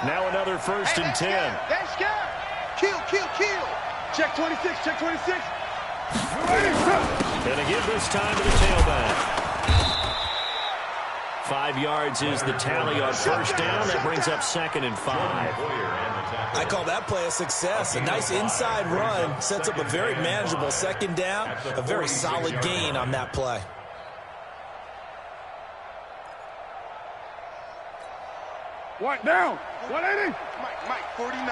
Now another 1st and 10. That's scared. Kill. Check 26, check 26. Gonna give this time to the tailback. 5 yards is the tally on 1st down. That brings up 2nd and 5. I call that play a success. A nice inside run sets up a very manageable 2nd down. A very solid gain on that play. What down? 180. Mike, 49.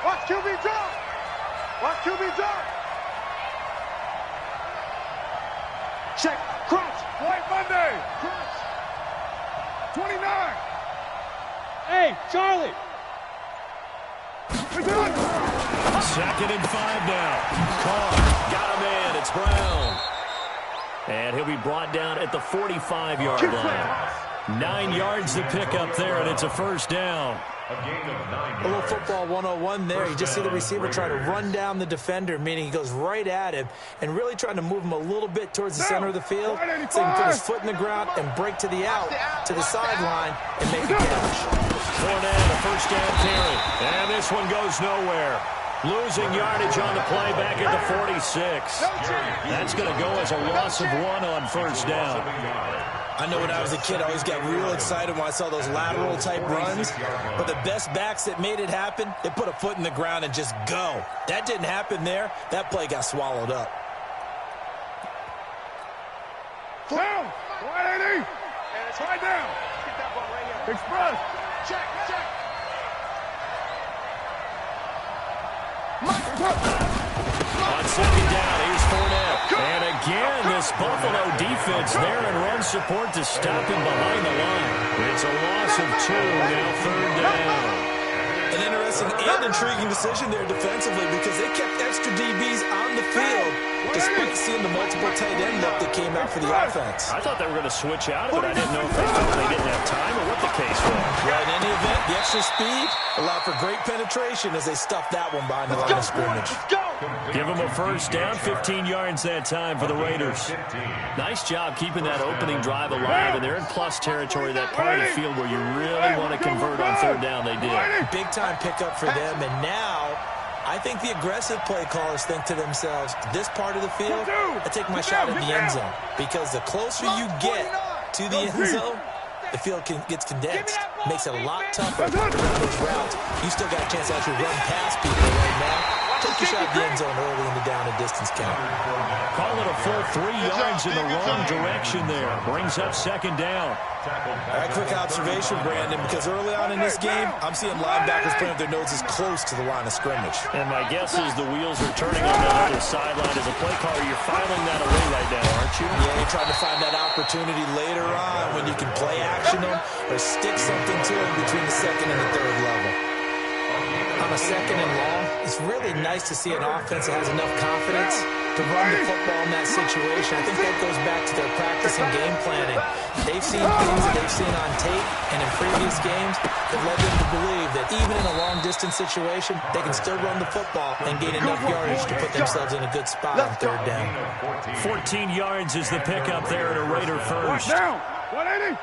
Watch QB drop. Watch QB drop. Check. Crunch. White Monday. Crunch. 29. Hey, Charlie. We done. 2nd and 5 now. Caught. Got him in. It's Brown. And he'll be brought down at the 45-yard line. 9 yards to pick up there, and it's a 1st down. A little football 101 there. You just see the receiver try to run down the defender, meaning he goes right at him and really trying to move him a little bit towards the center of the field so he can put his foot in the ground and break to the out, to the sideline, and make a catch. Fournette, a 1st down carry. And this one goes nowhere. Losing yardage on the play back at the 46. That's going to go as a loss of 1 on 1st down. I know when I was a kid, I always got real excited when I saw those lateral-type runs. But the best backs that made it happen, they put a foot in the ground and just go. That didn't happen there. That play got swallowed up. Down. 180. And it's right down. Get that ball right here. Express. Check. On 2nd down, here's Fournette. And again, this Buffalo defense there in run support to stop him behind the line. It's a loss of 2, now 3rd down. An interesting and intriguing decision there defensively because they kept extra DBs on the field despite seeing the multiple tight end look that came out for the offense. I thought they were going to switch out of it. I didn't know if they thought they didn't have time or what the case was. Well, in any event, the extra speed allowed for great penetration as they stuffed that one behind the line of scrimmage. Give them a 1st down, 15 yards that time for the Raiders. Nice job keeping that opening drive alive, and they're in plus territory, that part of the field where you really want to convert on 3rd down. They did. Big-time pickup for them, and now I think the aggressive play callers think to themselves, this part of the field, I take my shot at the end zone, because the closer you get to the end zone, the field gets condensed. Makes it a lot tougher to run those routes. You still got a chance to actually run past people right now. Take your shot at the end zone early in the down and distance count. Call it a full 3 yards in the wrong direction there. Brings up 2nd down. All right, quick observation, Brandon, because early on in this game, I'm seeing linebackers putting up their noses close to the line of scrimmage. And my guess is the wheels are turning on the other sideline. As a play caller, you're filing that away right now, aren't you? Yeah, you're trying to find that opportunity later on when you can play action them or stick something to them between the 2nd and the 3rd level. On a 2nd and long, it's really nice to see an offense that has enough confidence to run the football in that situation. I think that goes back to their practice and game planning. They've seen things that they've seen on tape and in previous games that led them to believe that even in a long-distance situation, they can still run the football and gain enough yardage to put themselves in a good spot on 3rd down. 14 yards is the pickup there at a Raider 1st. Down. 180.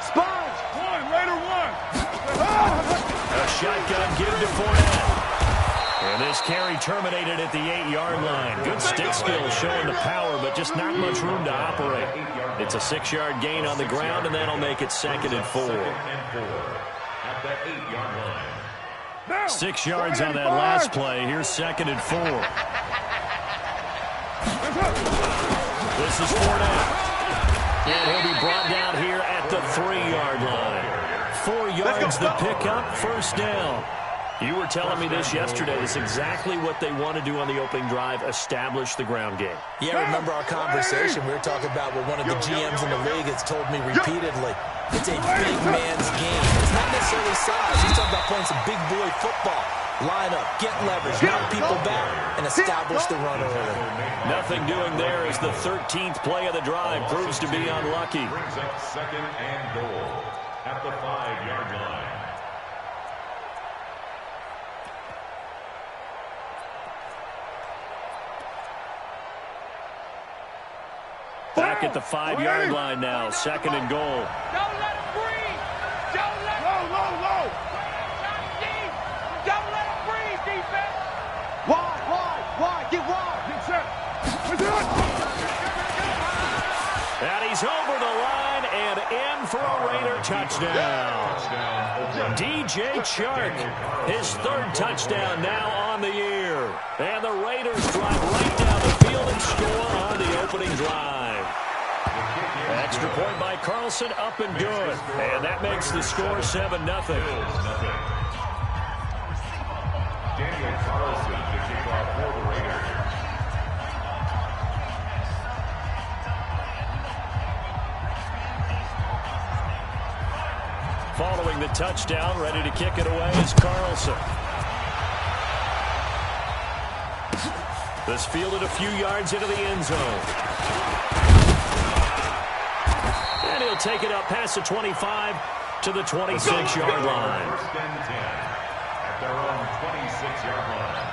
Sponge. 1. Raider 1. A shotgun give to Fournette. And this carry terminated at the 8-yard line. Good stick skills showing the power, but just not much room to operate. It's a 6-yard gain on the ground, and that'll make it 2nd and 4. 6 yards on that last play. Here's 2nd and 4. This is Fournette. And he'll be brought down here at the 3-yard line. 4 yards the pickup, 1st down. You were telling me this yesterday. It's exactly what they want to do on the opening drive, establish the ground game. Yeah, remember our conversation. We were talking about what one of the GMs in the league has told me repeatedly. It's a big man's game. It's not necessarily size. He's talking about playing some big boy football. Line up, get leverage, knock people back, and establish the run early. Nothing doing there as the 13th play of the drive proves to be unlucky. Brings up 2nd and goal at the 5-yard line. Back at the 5-yard line now, 2nd and goal. Don't let him breathe. Don't Raider touchdown. DJ Chark, his third touchdown now on the year. And the Raiders drive right down the field and score on the opening drive. Extra point by Carlson, up and good. And that makes the score 7-0. Daniel Carlson to kick off for the Raiders. Following the touchdown, ready to kick it away is Carlson. This fielded a few yards into the end zone. And he'll take it up past the 25 to the 26-yard line. First and 10 at their own 26-yard line.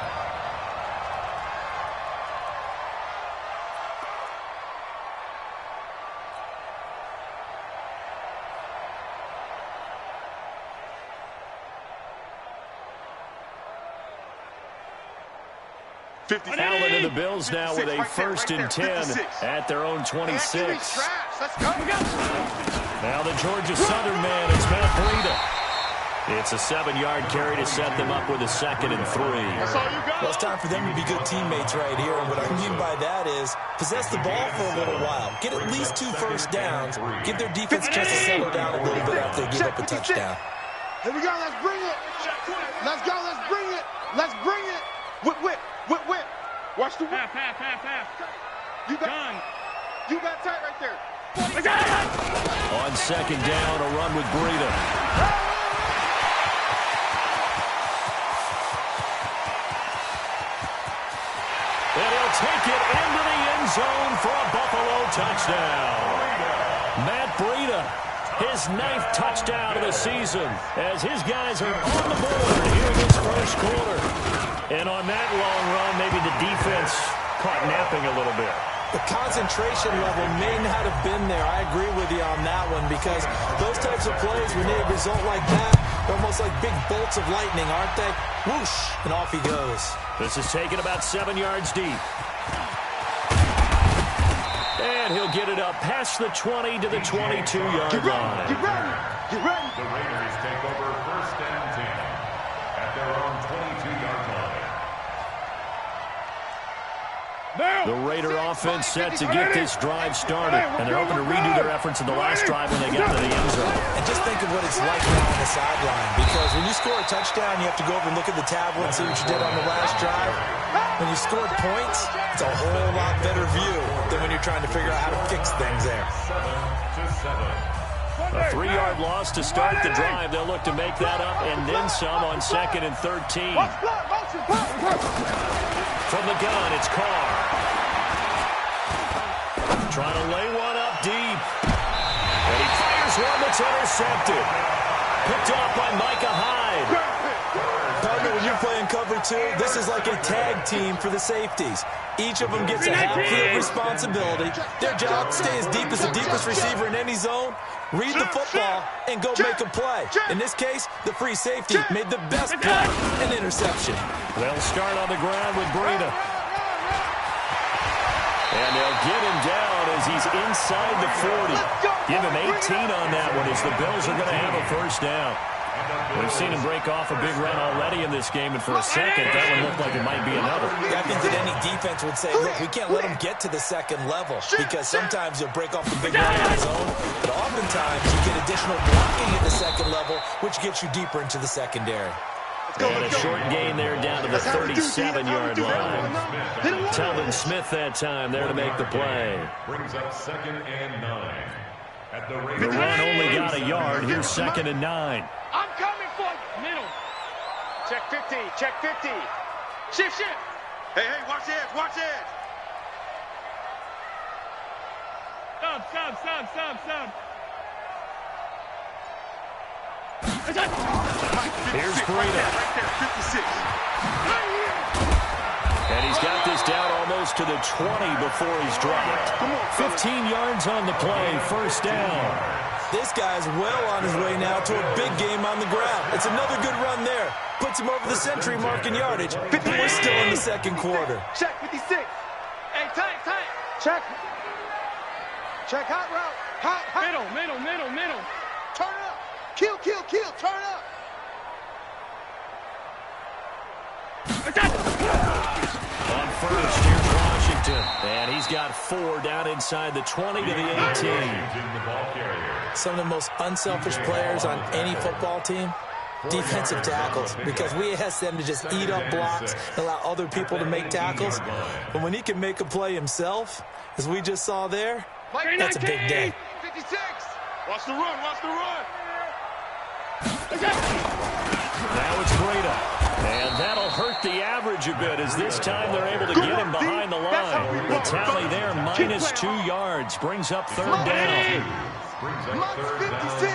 Allen and the Bills now with a first and 10 at their own 26. Now the Georgia Southern man, it's Matt Breida. It's a 7-yard carry to set them up with a 2nd and 3. Well, it's time for them to be good teammates right here. And what I mean by that is possess the ball for a little while. Get at least 2 first downs. Give their defense a chance to settle down a little bit after they give up a touchdown. Here we go. Let's bring it. Let's go. Let's bring it. Let's bring it. Whip, whip, whip, whip. Watch the whip. Pass. You got tight right there. On 2nd down, a run with Breida. And he'll take it into the end zone for a Buffalo touchdown. Matt Breida, his 9th touchdown of the season, as his guys are on the board here in this first quarter. And on that long run, maybe the defense caught napping a little bit. The concentration level may not have been there. I agree with you on that one, because those types of plays, when they result like that, they're almost like big bolts of lightning, aren't they? Whoosh, and off he goes. This is taken about 7 yards deep. And he'll get it up past the 20 to the 22-yard line. Get ready. Get ready. The Raiders take over first and 10 at their own 22-yard line. The Raider offense set to get this drive started, and they're hoping to redo their efforts in the last drive when they got to the end zone. And just think of what it's like now on the sideline, because when you score a touchdown, you have to go over and look at the tablet and see what you did on the last drive. When you scored points, it's a whole lot better view than when you're trying to figure out how to fix things there. 7-7. A 3-yard loss to start the drive. They'll look to make that up and then some on 2nd and 13. From the gun, it's Carr. Trying to lay one up deep. And he fires one that's intercepted. Picked off by Micah Hyde. Partner, when you're playing cover 2, this is like a tag team for the safeties. Each of them gets a half-field responsibility. Their job, stay as deep as the deepest receiver in any zone, read the football, and go make a play. In this case, the free safety made the best play, an interception. They'll start on the ground with Breida. And they'll get him down as he's inside the 40. Give him 18 on that one as the Bills are going to have a first down. We've seen him break off a big run already in this game, and for a second, that one looked like it might be another. I think that any defense would say, look, we can't let him get to the second level, because sometimes you'll break off a big run on his own, but oftentimes you get additional blocking at the second level, which gets you deeper into the secondary. And a short gain there down to the 37-yard line. Telvin Smith that time there to make the play. Brings up 2nd and 9. At the The run only got a yard. Here's 2nd and 9. I'm coming for you. Middle. Check 50. Check 50. Shift. Hey, watch the edge. Watch the edge. Stop. Here's Breida. Right there, 56. And he's got this down almost to the 20 before he's dropped. 15 yards on the play, first down. This guy's well on his way now to a big game on the ground. It's another good run there. Puts him over the century mark in yardage. We're still in the second quarter. Check 56. Hey, tight. Check hot route. Hot. Middle. kill. Turn up. On first, here's Washington. And he's got 4 down inside the 20 to the 18. Some of the most unselfish players on any football team, defensive tackles, because we ask them to just eat up blocks and allow other people to make tackles. But when he can make a play himself, as we just saw there, that's a big day. 56. Watch the run. Watch the run. Now it's Breda. And that'll hurt the average a bit as this time they're able to get him behind the line. The tally there, minus 2 yards, brings up 3rd down. Minus 56.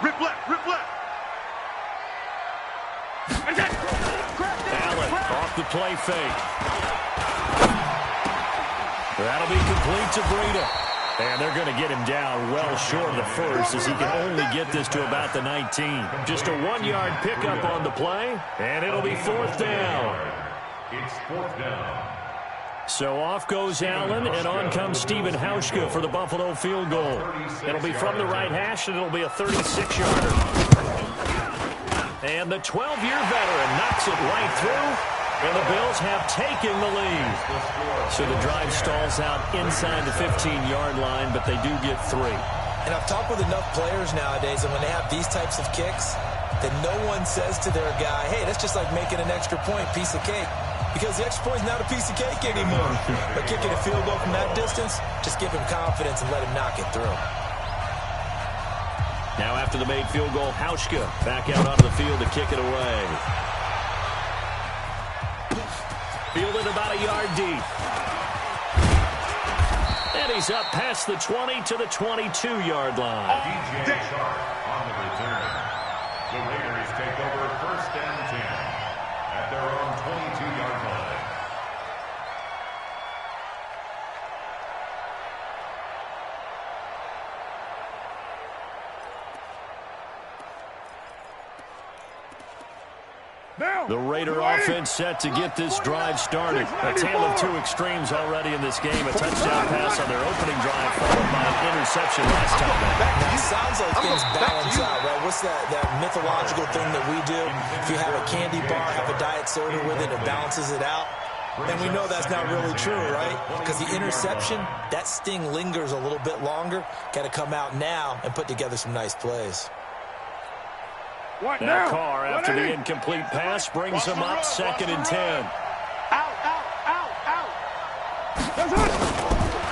Rip left. Rip left. Allen off the play fake. That'll be complete to Breda. And they're going to get him down well short of the first as he can only get this to about the 19. Just a 1-yard pickup on the play, and it'll be 4th down. It's 4th down. So off goes Allen, and on comes Stephen Hauschka for the Buffalo field goal. It'll be from the right hash, and it'll be a 36-yarder. And the 12-year veteran knocks it right through. And the Bills have taken the lead. So the drive stalls out inside the 15-yard line, but they do get 3. And I've talked with enough players nowadays, and when they have these types of kicks, that no one says to their guy, hey, that's just like making an extra point, piece of cake. Because the extra point is not a piece of cake anymore. But kicking a field goal from that distance, just give him confidence and let him knock it through. Now after the made field goal, Hauschka back out onto the field to kick it away. Fielded about a yard deep. And he's up past the 20 to the 22-yard line. DJ Sharp on the return. The Raiders take over 1st and 10 at their own 22-yard line. The Raider offense set to get this drive started. A tale of 2 extremes already in this game. A touchdown pass on their opening drive, followed by an interception last time. Now, it sounds like things balance out, right? What's that mythological thing that we do? If you have a candy bar, have a diet soda with it, it balances it out. And we know that's not really true, right? Because the interception, that sting lingers a little bit longer. Got to come out now and put together some nice plays. Now Carr, after the incomplete pass, brings him up 2nd and 10. Out.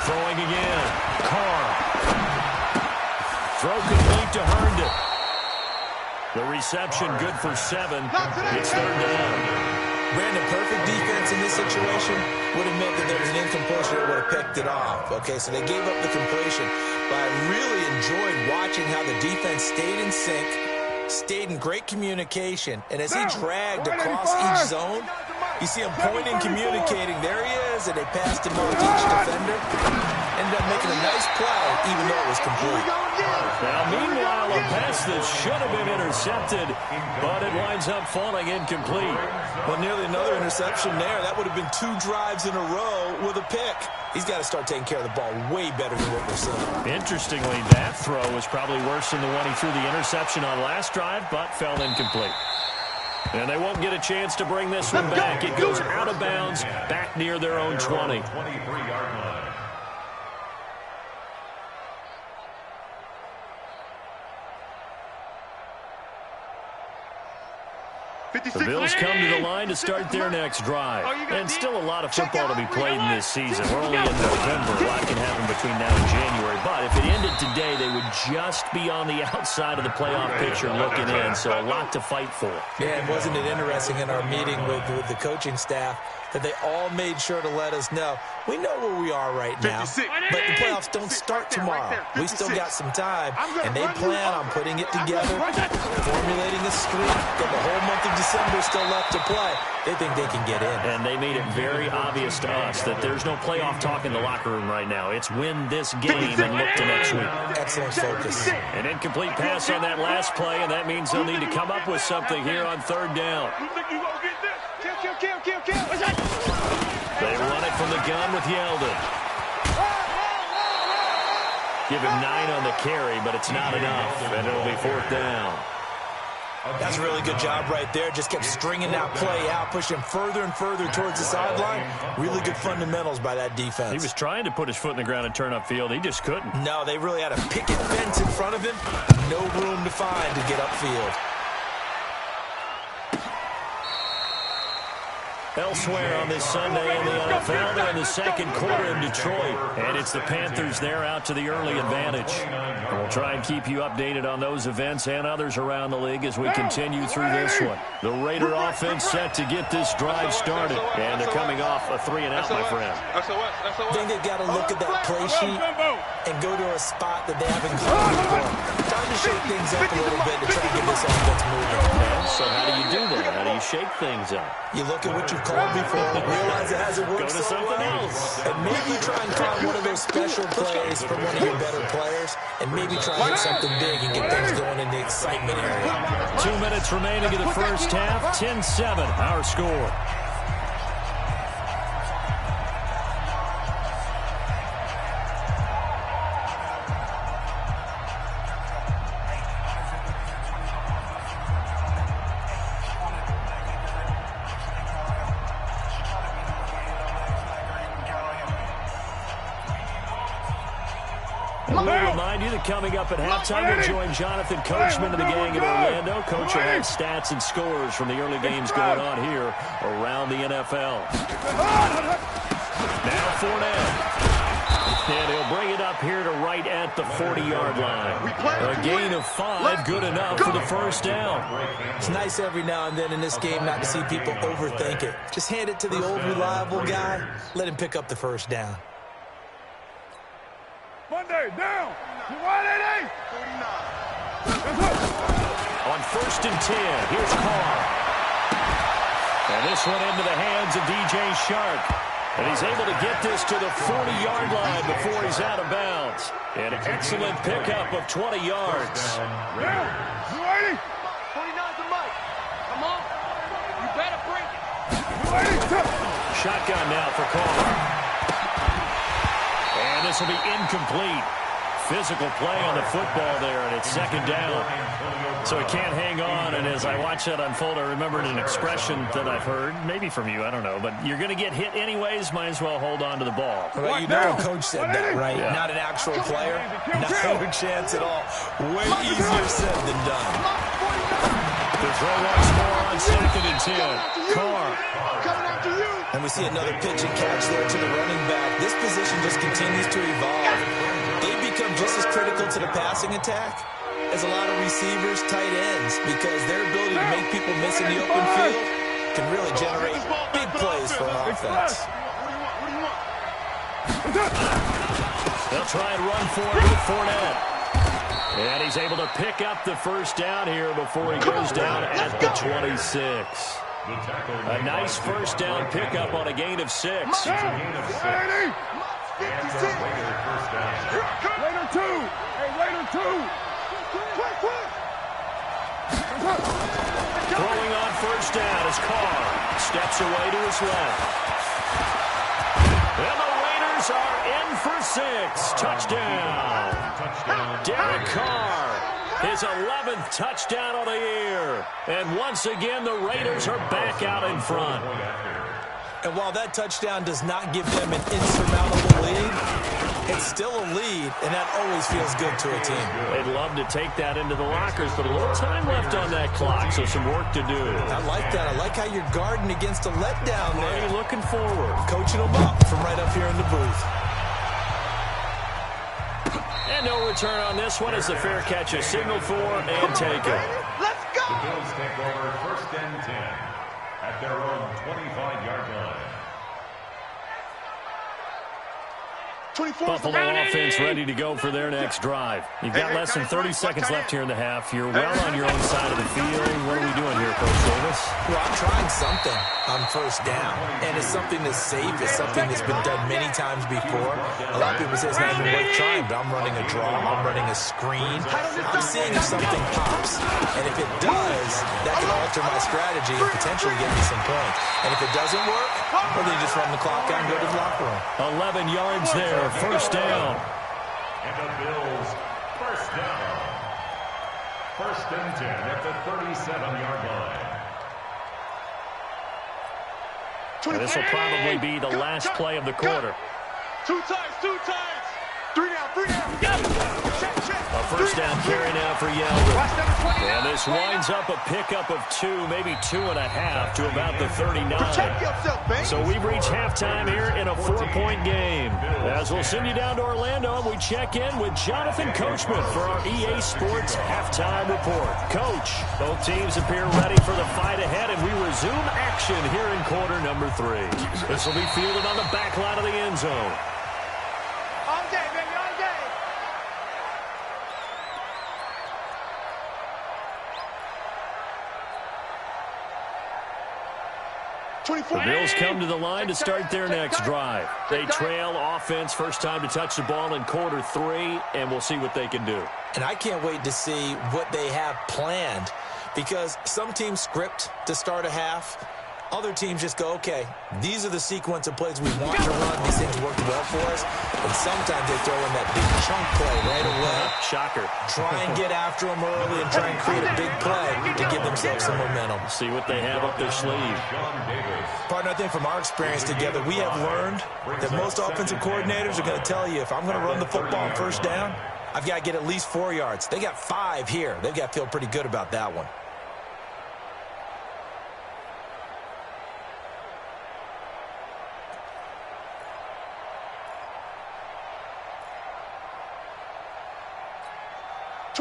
Throwing again. Carr. Throw complete to Herndon. The reception good for 7. It's 3rd down. Brandon, perfect defense in this situation would have meant that there was an incompletion that would have picked it off. Okay, so they gave up the completion. But I really enjoyed watching how the defense stayed in sync, stayed in great communication, and as he dragged across each zone, you see him pointing, communicating. There he is, and they passed him over to each defender. Ended up making a nice play, even though it was complete. Now, meanwhile, a pass that should have been intercepted, but it winds up falling incomplete. Well, nearly another interception there. That would have been 2 drives in a row with a pick. He's got to start taking care of the ball way better than what we're seeing. Interestingly, that throw was probably worse than the one he threw the interception on last drive, but fell incomplete. And they won't get a chance to bring this one back. It goes out of bounds, back near their own 20. 23-yard line. The Bills come to the line to start their next drive. And still a lot of football to be played in this season. We're only in November. A lot can happen between now and January. But if it ended today, they would just be on the outside of the playoff picture looking in. So a lot to fight for. Yeah, and wasn't it interesting in our meeting with the coaching staff that they all made sure to let us know, we know where we are right now, but the playoffs don't start tomorrow. We still got some time, and they plan on putting it together, formulating a streak, got the whole month of December still left to play. They think they can get in. And they made it very obvious to us that there's no playoff talk in the locker room right now. It's win this game and look to next week. Excellent focus. An incomplete pass on that last play, and that means they'll need to come up with something here on 3rd down. They run it from the gun with Yeldon. Give him 9 on the carry, but it's not enough, and it'll be 4th down. That's a really good job right there. Just kept stringing that play out, pushing further and further towards the sideline. Really good fundamentals by that defense. He was trying to put his foot in the ground and turn upfield. He just couldn't. No, they really had a picket fence in front of him. No room to find to get upfield. Elsewhere on this Sunday in the NFL, they're in the second quarter in Detroit. And it's the Panthers there out to the early advantage. And we'll try and keep you updated on those events and others around the league as we continue through this one. The Raider offense set to get this drive started. And they're coming off a 3-and-out, my friend. I think they've got to look at that play sheet and go to a spot that they haven't called before. Time to shake things up a little bit to try to get this offense moving. So how do you do that? How do you shake things up? You look at what you've called before, realize it hasn't worked. Go to something else. And maybe try and find one of those special plays from one of your better players, and maybe try and hit something big and get things going in the excitement area. 2 minutes remaining in the first half. 10-7, our score. Coming up at halftime, we'll join Jonathan Coachman and the gang in Orlando. Coach will have stats and scores from the early games going on here around the NFL. Now Fournette. And he'll bring it up here to right at the 40-yard line. A gain of 5, good enough for the first down. It's nice every now and then in this game not to see people overthink it. Just hand it to the old reliable guy. Let him pick up the first down. Monday, down. 180. 49. On 1st and 10, here's Carr. And this one into the hands of DJ Shark. And he's able to get this to the 40-yard line before he's out of bounds. An excellent pickup of 20 yards. Down. 280. 49's the mic. Come on. You better break it. 280. Shotgun now for Carr. And this will be incomplete. Physical play on the football there, and it's second down. So he can't hang on, and as I watch that unfold, I remembered an expression that I've heard, maybe from you, I don't know, but you're going to get hit anyways, might as well hold on to the ball. Well, you know Coach said that, right? Yeah. Not an actual player. No chance at all. Way easier said than done. The throw once more on 2nd and 10. Carr. And we see another pitch and catch there to the running back. This position just continues to evolve. They become just as critical to the passing attack as a lot of receivers, tight ends, because their ability to make people miss in the open field can really generate big plays for an offense. They'll try and run for it with Fournette. And he's able to pick up the first down here before he goes down at the 26. A nice first down pickup on a gain of 6. Later 2. Hey, later 2. Throwing on first down is Carr. Steps away to his left. And the Raiders are in for 6. Touchdown. Derek Carr. His 11th touchdown of the year. And once again, the Raiders are back out in front. And while that touchdown does not give them an insurmountable lead, it's still a lead, and that always feels good to a team. They'd love to take that into the lockers, but a little time left on that clock, so some work to do. I like that. I like how you're guarding against a letdown there. Marty looking forward. Coaching them up from right up here in the booth. And no return on this one as the fair catch is signaled for and taken. Let's go! The Bills take over 1st and 10 at their own 25-yard line. Buffalo offense ready to go for their next drive. You've got less than 30 seconds left here in the half. You're well on your own side of the field. What are we doing here, Coach Davis? Well, I'm trying something on first down. And it's something that's safe. It's something that's been done many times before. A lot of people say it's not even worth trying, but I'm running a draw. I'm running a screen. I'm seeing if something pops. And if it does, that can alter my strategy and potentially get me some points. And if it doesn't work, well, then you just run the clock out and go to the locker room. 11 yards there. First down. And the Bills, first down. First and 10 at the 37-yard line. This will probably be the last play of the quarter. Two times. 3 down. A first down carry now for Yeldon. And this winds up a pickup of 2, maybe 2.5 to about the 39. So we've reached halftime here in a 4-point game. As we'll send you down to Orlando, we check in with Jonathan Coachman for our EA Sports halftime report. Coach, both teams appear ready for the fight ahead, and we resume action here in quarter number 3. This will be fielded on the back line of the end zone. All day, baby, all day. The Bills come to the line to start their next drive. They trail offense, first time to touch the ball in quarter 3, and we'll see what they can do. And I can't wait to see what they have planned, because some teams script to start a half. Other teams just go, okay, these are the sequence of plays we want to run. These things work well for us. And sometimes they throw in that big chunk play right away. Shocker. Try and get after them early and try and create a big play to give themselves some momentum. See what they have up their sleeve. Partner, I think from our experience together, we have learned that most offensive coordinators are going to tell you, if I'm going to run the football on first down, I've got to get at least 4 yards. They got 5 here. They've got to feel pretty good about that one.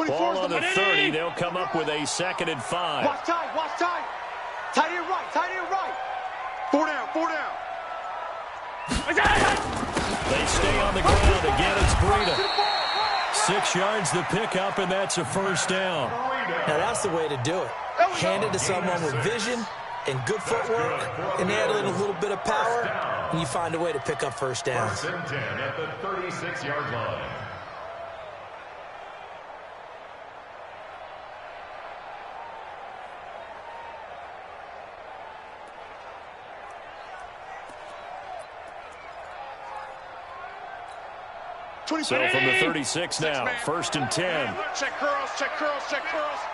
Ball on the 30. They'll come up with a 2nd and 5. Watch tight. Tight end right. 4 down. They stay on the ground. Again, it's Breida. 6 yards the pickup, and that's a first down. Now, that's the way to do it. Hand it to someone with vision and good footwork, and add in a little bit of power, and you find a way to pick up first downs. First and 10 at the 36-yard line. So from the 36 now, first and 10. Check curls.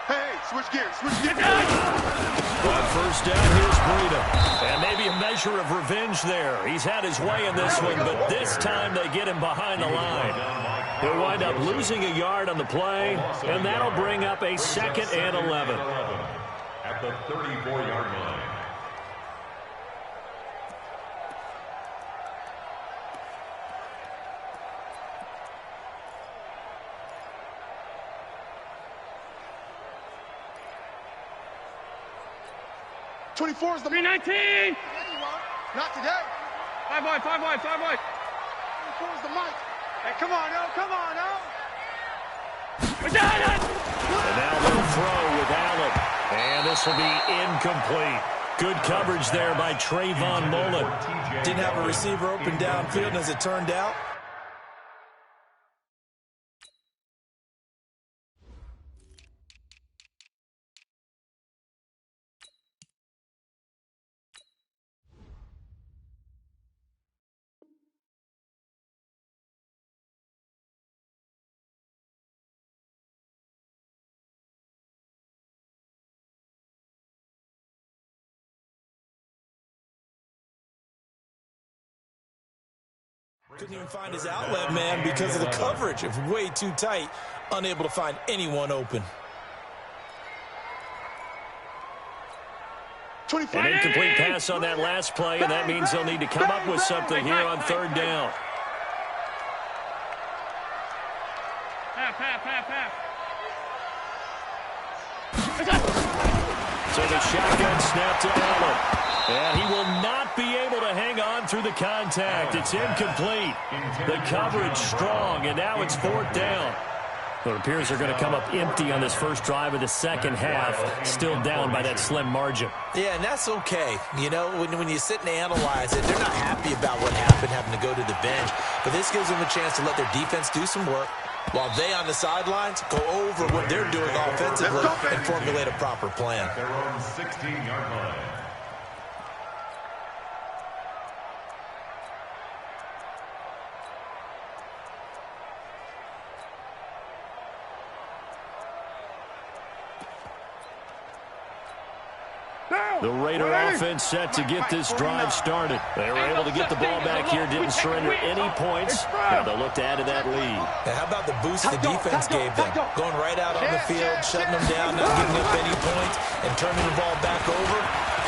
Hey, switch gears. On first down, here's Breida. And maybe a measure of revenge there. He's had his way in this one, but this time they get him behind the line. He'll wind up losing a yard on the play, and that'll bring up a 2nd and 11. At the 34-yard line. '24 is the 319. Not today. 5 wide. 24 is the mic. Hey, come on, no. We got it. And now they'll throw with Allen. And this will be incomplete. Good coverage there by Trayvon Mullen. Didn't have a receiver open downfield, and as it turned out, couldn't even find his outlet man because of the coverage. It was way too tight, unable to find anyone open. An incomplete pass on that last play, and that means they'll need to come up with something here on third down. Half. So the shotgun snap to Allen. And he will not be able to hang on through the contact. It's incomplete. The coverage strong, and now it's 4th down. It appears they're going to come up empty on this first drive of the second half, still down by that slim margin. Yeah, and that's okay. You know, when you sit and analyze it, they're not happy about what happened, having to go to the bench. But this gives them a chance to let their defense do some work, while they on the sidelines go over what they're doing offensively and formulate a proper plan. Their own 16-yard line. The Raider offense set to get this drive started. They were able to get the ball back here, didn't surrender any points. Now they'll look to add to that lead. Now, how about the boost the defense gave them? Going right out on the field, shutting them down, not giving up any points, and turning the ball back over.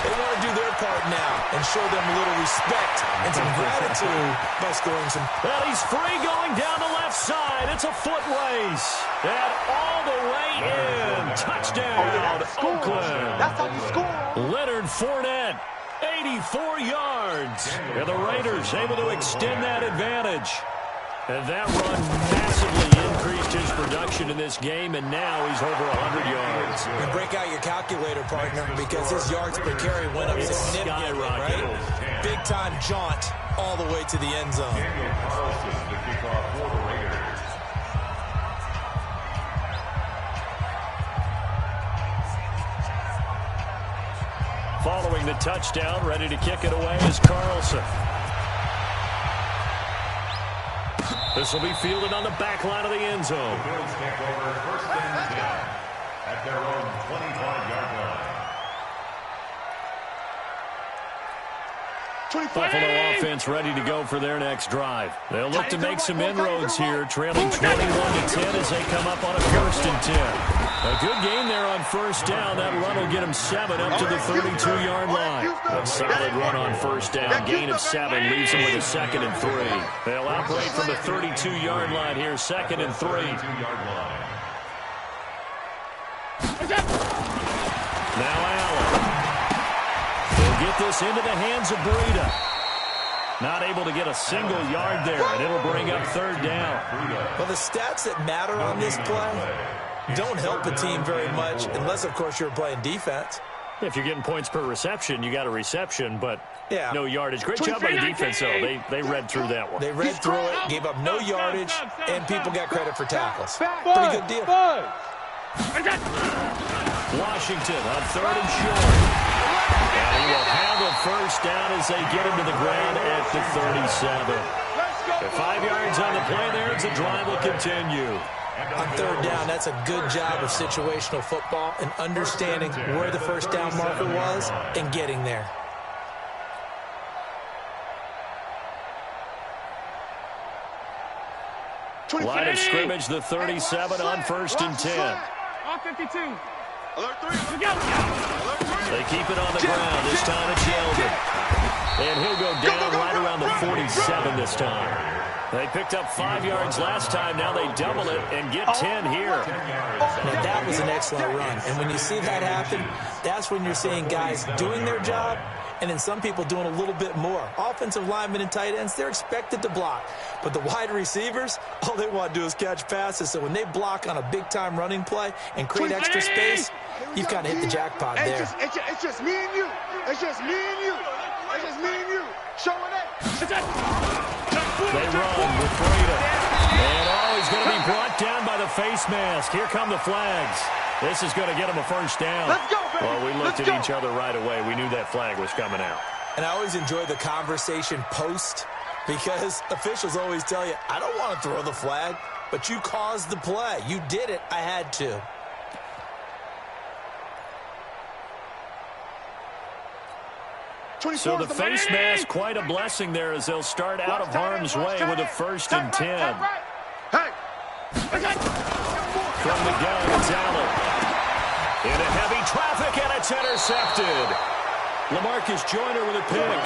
They want to do their part now and show them a little respect and some gratitude by scoring some. Well, he's free going down the left side. It's a foot race. And all the way in. Touchdown, Oakland. That's how you score. Leonard Fournette, 84 yards. And the Raiders able to extend that advantage. And that run massively increased his production in this game, and now he's over 100 yards. And break out your calculator, partner, because his yards per carry went up significantly, right? Big-time jaunt all the way to the end zone. Daniel Carlson, the kickoff for the Raiders. Following the touchdown, ready to kick it away is Carlson. This will be fielded on the back line of the end zone. The Bills take over first and 10 at their own 25-yard line. Buffalo offense ready to go for their next drive. They'll look to make some inroads here, trailing 21-10 as they come up on a first and 10. A good game there on first down. That run will get them 7 up to the 32-yard line. A solid run on first down. Gain of 7 leaves them with a 2nd and 3. They'll operate from the 32-yard line here, 2nd and 3. 32-yard line. Now Allen. They'll get this into the hands of Breida. Not able to get a single yard there, and it'll bring up 3rd down. Well, the stats that matter on this play don't help a team very much unless, of course, you're playing defense. If you're getting points per reception, you got a reception, but yeah, no yardage. Great job by the defense, though. They read through that one. They read through it, gave up no yardage, and people got credit for tackles. Pretty good deal. Washington on 3rd and short. And he will handle first down as they get him to the ground at the 37. The 5 yards on the play there as the drive will continue. On 3rd down, that's a good job of situational football and understanding where the first down marker was and getting there. Line of scrimmage, the 37 on 1st and 10. All 52. Alert 3. They keep it on the ground. This time it's Yeldon. And he'll go down right around the 47 this time. They picked up 5 yards last time. Now they double it and get 10 here. Now, that was an excellent run. And when you see that happen, that's when you're seeing guys doing their job and then some people doing a little bit more. Offensive linemen and tight ends, they're expected to block. But the wide receivers, all they want to do is catch passes. So when they block on a big-time running play and create extra space, you've kind of hit the jackpot there. It's just me and you. It's just me and you. It's just me and you. Showing it. They run with Breida. And he's going to be brought down by the face mask. Here come the flags. This is going to get him a first down. Let's go, baby. Well, we looked at each other right away. We knew that flag was coming out. And I always enjoy the conversation post because officials always tell you, I don't want to throw the flag, but you caused the play. You did it. I had to. So the face mask, quite a blessing there as they'll start out of harm's way with a 1st and 10. Hey. From the gun, it's Allen. Into heavy traffic, and it's intercepted. LaMarcus Joyner with a pick.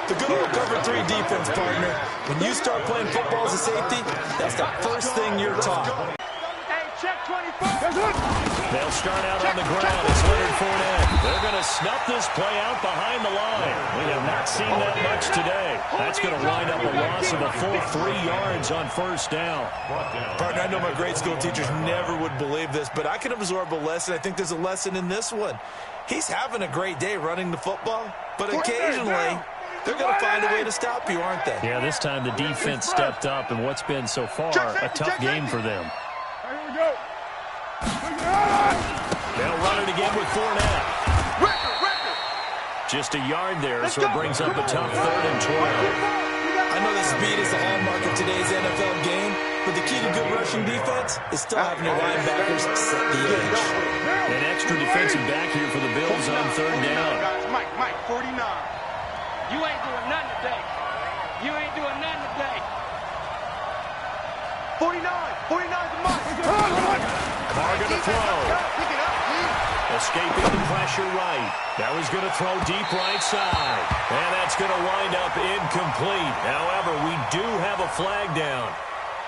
The good old cover 3 defense, partner. When you start playing football as a safety, that's the first thing you're taught. Hey, check 24. They'll start out on the ground. It's Leonard Fournette. They're going to snuff this play out behind the line. We have not seen that much today. That's going to wind up a loss of a full 3 yards on first down. Partner, I know my grade school teachers never would believe this, but I can absorb a lesson. I think there's a lesson in this one. He's having a great day running the football, but occasionally they're going to find a way to stop you, aren't they? Yeah, this time the defense stepped up in what's been so far a tough game for them. Here we go. They'll run it again with Fournette. Just a yard there, so it brings up a tough 3rd and 12. I know that speed is the hallmark of today's NFL game, but the key to good rushing defense is still having your linebackers set the edge. An extra defensive back here for the Bills on third down. Guys, Mike, 49. You ain't doing nothing today. You ain't doing nothing today. 49 to Mike. Carr going to throw. Pick it up, Escaping the pressure right. That was going to throw deep right side. And that's going to wind up incomplete. However, we do have a flag down.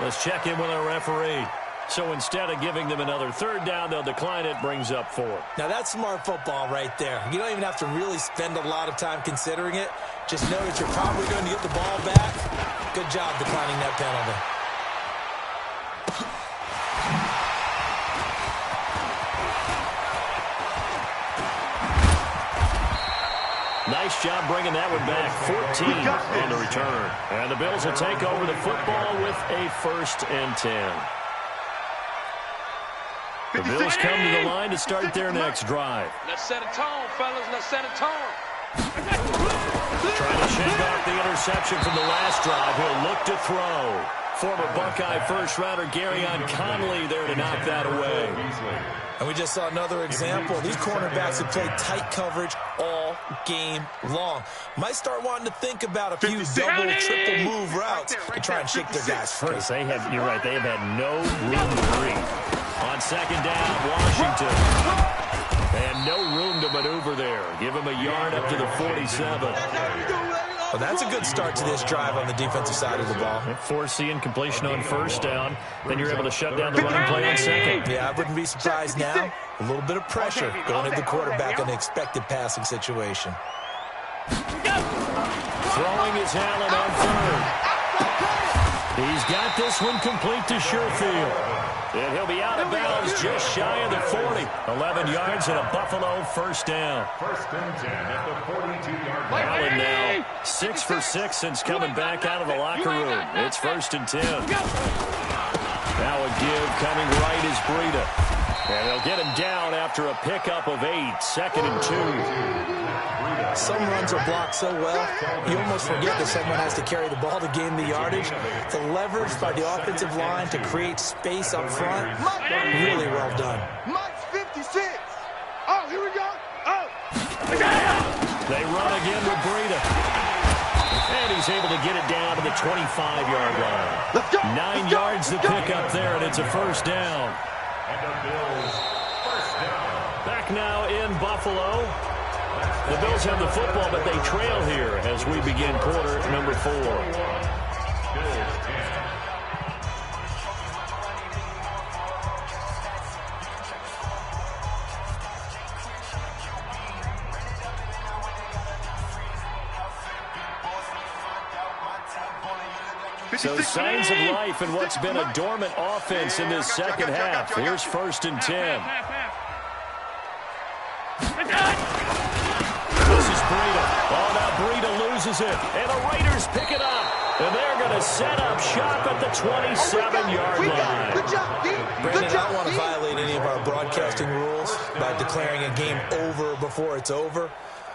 Let's check in with our referee. So instead of giving them another third down, they'll decline it, brings up 4. Now, that's smart football right there. You don't even have to really spend a lot of time considering it. Just know that you're probably going to get the ball back. Good job declining that penalty. Nice job bringing that one back. 14 on the return. And the Bills will take over the football with a 1st and 10. The Bills come to the line to start their next drive. Let's set a tone, fellas. Let's set a tone. Trying to shake off the interception from the last drive. He'll look to throw. Former Buckeye first-rounder Garyon Conley there to knock that away. And we just saw another example. These cornerbacks have played tight coverage all game long. Might start wanting to think about a few double, triple move routes to try and shake their guys free. They have, you're right, they have had no room to breathe. On second down, Washington. And no room to maneuver there. Give him a yard up to the 47. Well, that's a good start to this drive on the defensive side of the ball. Force the incompletion on first down. Then you're able to shut down the running play on second. Yeah, I wouldn't be surprised now. A little bit of pressure going at the quarterback in an expected passing situation. Throwing is Allen on third. He's got this one complete to Sherfield. And he'll be out of bounds just shy of the 40. 11 yards and a Buffalo first down. 1st and 10 at the 42-yard line. Allen now 6 for 6 since coming back out of the locker room. It's 1st and 10. Now a give coming right is Breida. And they'll get him down after a pickup of 8. 2nd and 2. Some runs are blocked so well, you almost forget that someone has to carry the ball to gain the yardage. The leverage by the offensive line to create space up front, really well done. Mike's 56. Oh, here we go. Oh. They run again with Breida. And he's able to get it down to the 25-yard line. 9 yards to pick up there, and it's a first down. And the Bills first down. Back now in Buffalo. The Bills have the football, but they trail here as we begin quarter number 4. Bills 10. So signs of life in what's been a dormant offense in this second half. Here's 1st and 10. This is Breida. Oh, now Breida loses it. And the Raiders pick it up. And they're going to set up shop at the 27-yard line. Brandon, I don't want to violate any of our broadcasting rules by declaring a game over before it's over.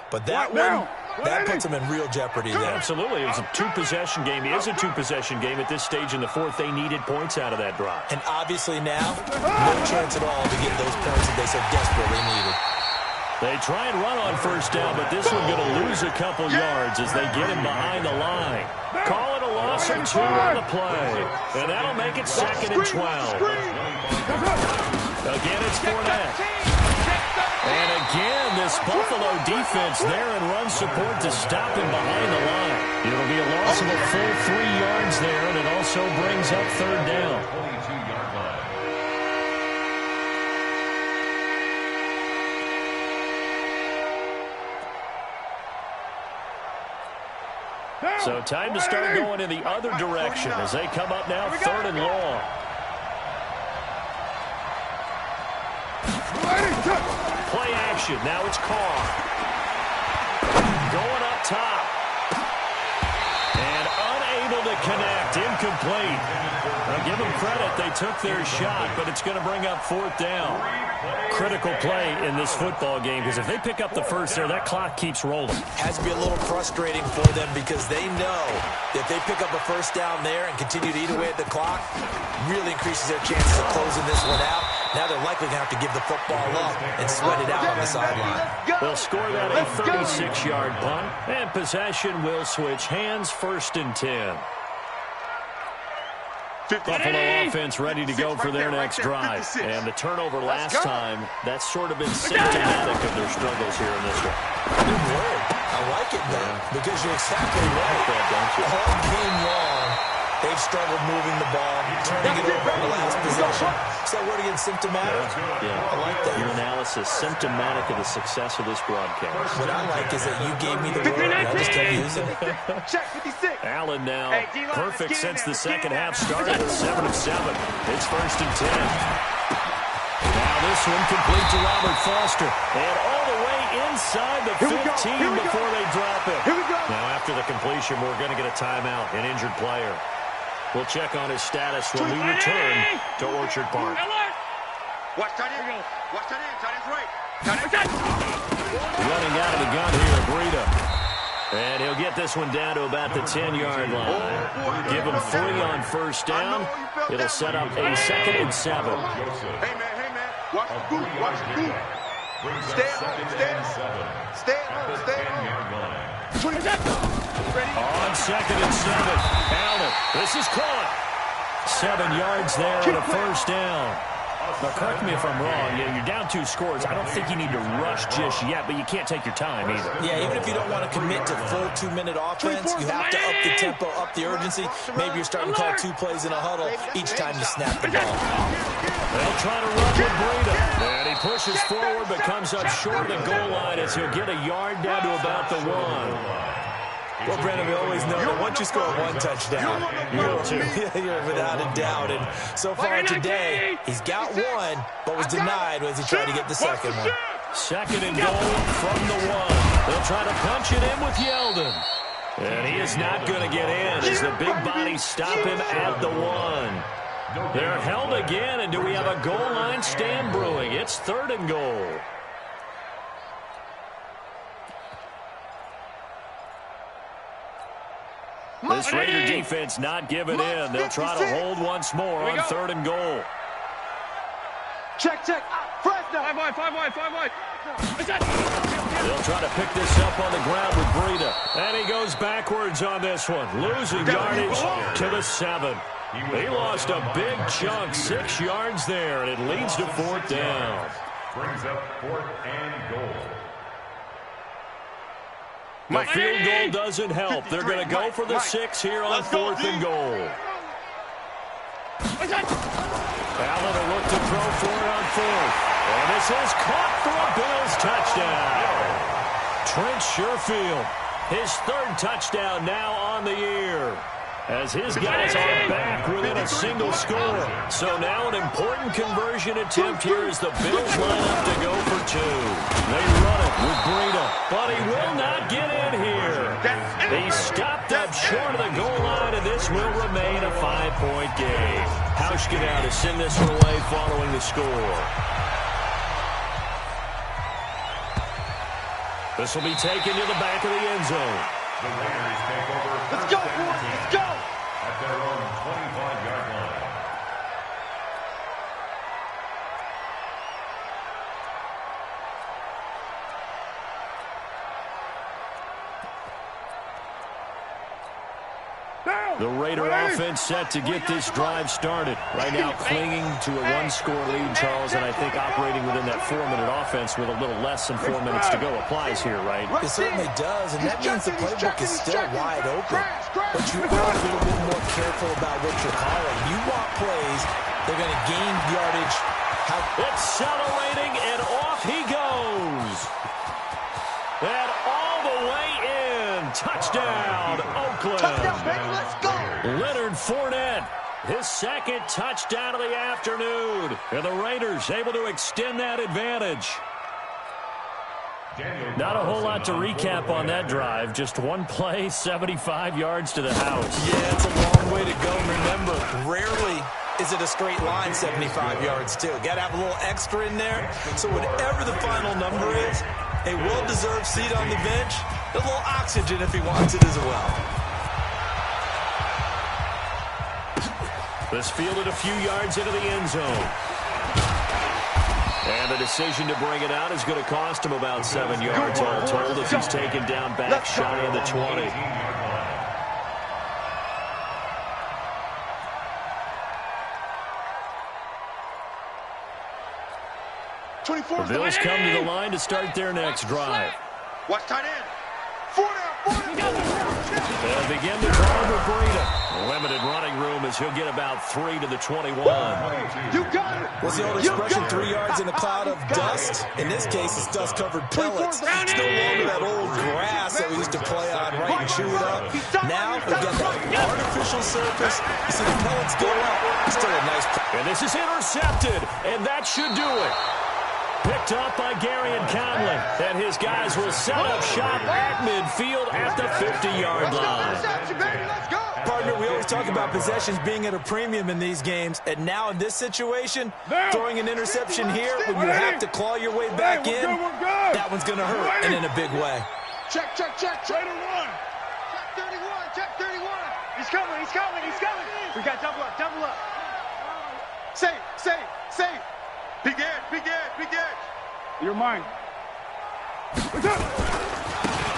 But that one, that puts them in real jeopardy there. Absolutely. It was a 2-possession game. It is a 2-possession game at this stage in the 4th. They needed points out of that drive. And obviously now, no chance at all to get those points that they so desperately needed. They try and run on first down, but this one going to lose a couple yards as they get him behind the line. Call it a loss of 2 on the play. And that'll make it 2nd and 12. Again, it's Fournette. And again, this Buffalo defense there in run support to stop him behind the line. It'll be a loss of a full 3 yards there, and it also brings up third down. 22-yard line. So time to start going in the other direction as they come up now 3rd and long. Play action. Now it's Carr. Going up top. And unable to connect. Incomplete. Now give them credit. They took their shot, but it's going to bring up 4th down. Critical play in this football game because if they pick up the first there, that clock keeps rolling. Has to be a little frustrating for them because they know that if they pick up a first down there and continue to eat away at the clock, really increases their chances of closing this one out Now they're likely going to have to give the football up and sweat it out on the sideline. They'll score that a 36-yard punt, and possession will switch hands, 1st and 10. Buffalo offense ready to go for their next drive. And the turnover last time, that's sort of been symptomatic of their struggles here in this one. Good word. I like it now because you're exactly right. All game long, they've struggled moving the ball, turning it over on the last possession. Is that word again, symptomatic? Yeah, I like that. Your analysis, symptomatic of the success of this broadcast. What I like is that you gave me the word, and I just kept using it. Check 56. Allen now, perfect since the second half started, 7 of 7. It's 1st and 10. Now this one complete to Robert Foster. And all the way inside the 15 before they drop it. Here we go. Now after the completion, we're going to get a timeout, an injured player. We'll check on his status when we return to Orchard Park. Watch tight end. Watch tight end. Tight end's right. Tight end. Running out of the gun here, Breida. And he'll get this one down to about the 10-yard line. Give him 3 on 1st down. It'll set up a 2nd and 7. Hey, man. Watch the boot. Watch the boot. Stay at home. Stay at home. Stay at home. On 2nd and 7. Allen. This is caught. 7 yards there and a 1st down. Now, correct me if I'm wrong. You're down 2 scores. I don't think you need to rush just yet, but you can't take your time either. Yeah, even if you don't want to commit to full 2-minute offense, you have to up the tempo, up the urgency. Maybe you're starting to call 2 plays in a huddle each time you snap the ball. They'll try to run with Breida. And he pushes forward but comes up short of the goal line as he'll get a yard down to about the 1. Well, Brandon, we always know that once you score 1 touchdown, you're without a doubt. And so far today, he's got 1, but was denied as he tried to get the second one. 2nd and goal from the 1. They'll try to punch it in with Yeldon. And he is not going to get in as the big bodies stop him at the 1. They're held again, and do we have a goal line stand brewing? It's 3rd and goal. This Raider defense not giving in. They'll try to hold once more on 3rd and goal. Check. Fresno. 5 wide. They'll try to pick this up on the ground with Breida. And he goes backwards on this one, losing yardage to the 7. He lost a big chunk, 6 yards there, and it leads to 4th down. Brings up 4th and goal. The field goal doesn't help. They're going to go for the 6 here on 4th and goal. Allen will look to throw for it on 4th. And this is caught for a Bills touchdown. Trent Sherfield, his 3rd touchdown now on the year, as his guys are back within a single score. So now an important conversion attempt here as the Bills line up to go for 2. They run it with Breida, but he will not get in here. He stopped up short of the goal line, and this will remain a 5-point game. Hauschka now to send this one away following the score. This will be taken to the back of the end zone. The Raiders take over. Let's go, boys. Let's go. At their own 25-yard line. The Raider offense set to get this drive started. Right now clinging to a 1-score lead, Charles, and I think operating within that 4-minute offense with a little less than 4 minutes to go applies here, right? It certainly does, and that means the playbook is still wide open. But you are a little bit more careful about what you're calling. You want plays, they're going to gain yardage. Accelerating, and off he goes. And all the way in. Touchdown, Oakland. Touchdown, baby. Let's go. Leonard Fournette, his 2nd touchdown of the afternoon. And the Raiders able to extend that advantage. Not a whole lot to recap on that drive. Just 1 play, 75 yards to the house. Yeah, it's a long way to go. Remember, rarely is it a straight line 75 yards, too. Got to have a little extra in there. So whatever the final number is, a well-deserved seat on the bench, a little oxygen if he wants it as well. This fielded a few yards into the end zone. And the decision to bring it out is going to cost him about 7 yards all told as he's taken down back shy of the 20. The Bills come to the line to start their next drive. Watch tight end. 4 down. They'll begin to call for Breida. Limited running room as he'll get about 3 to the 21. You got it. What's the old expression, 3 yards in a cloud of dust? In this case, it's dust-covered pellets. It's no longer that old grass that we used to play on, right, and chew it up. Now we've got that artificial surface. You see the pellets go up. It's still a nice play. And this is intercepted, and that should do it. Picked up by Gary and Conley. And his guys will set up shop at midfield at the 50-yard line. Partner, we always talk about possessions being at a premium in these games. And now in this situation, throwing an interception here when you have to claw your way back in, that one's going to hurt, and in a big way. Check. Check 31. Check 31. He's coming. We got double up. Say. Big edge. You're mine.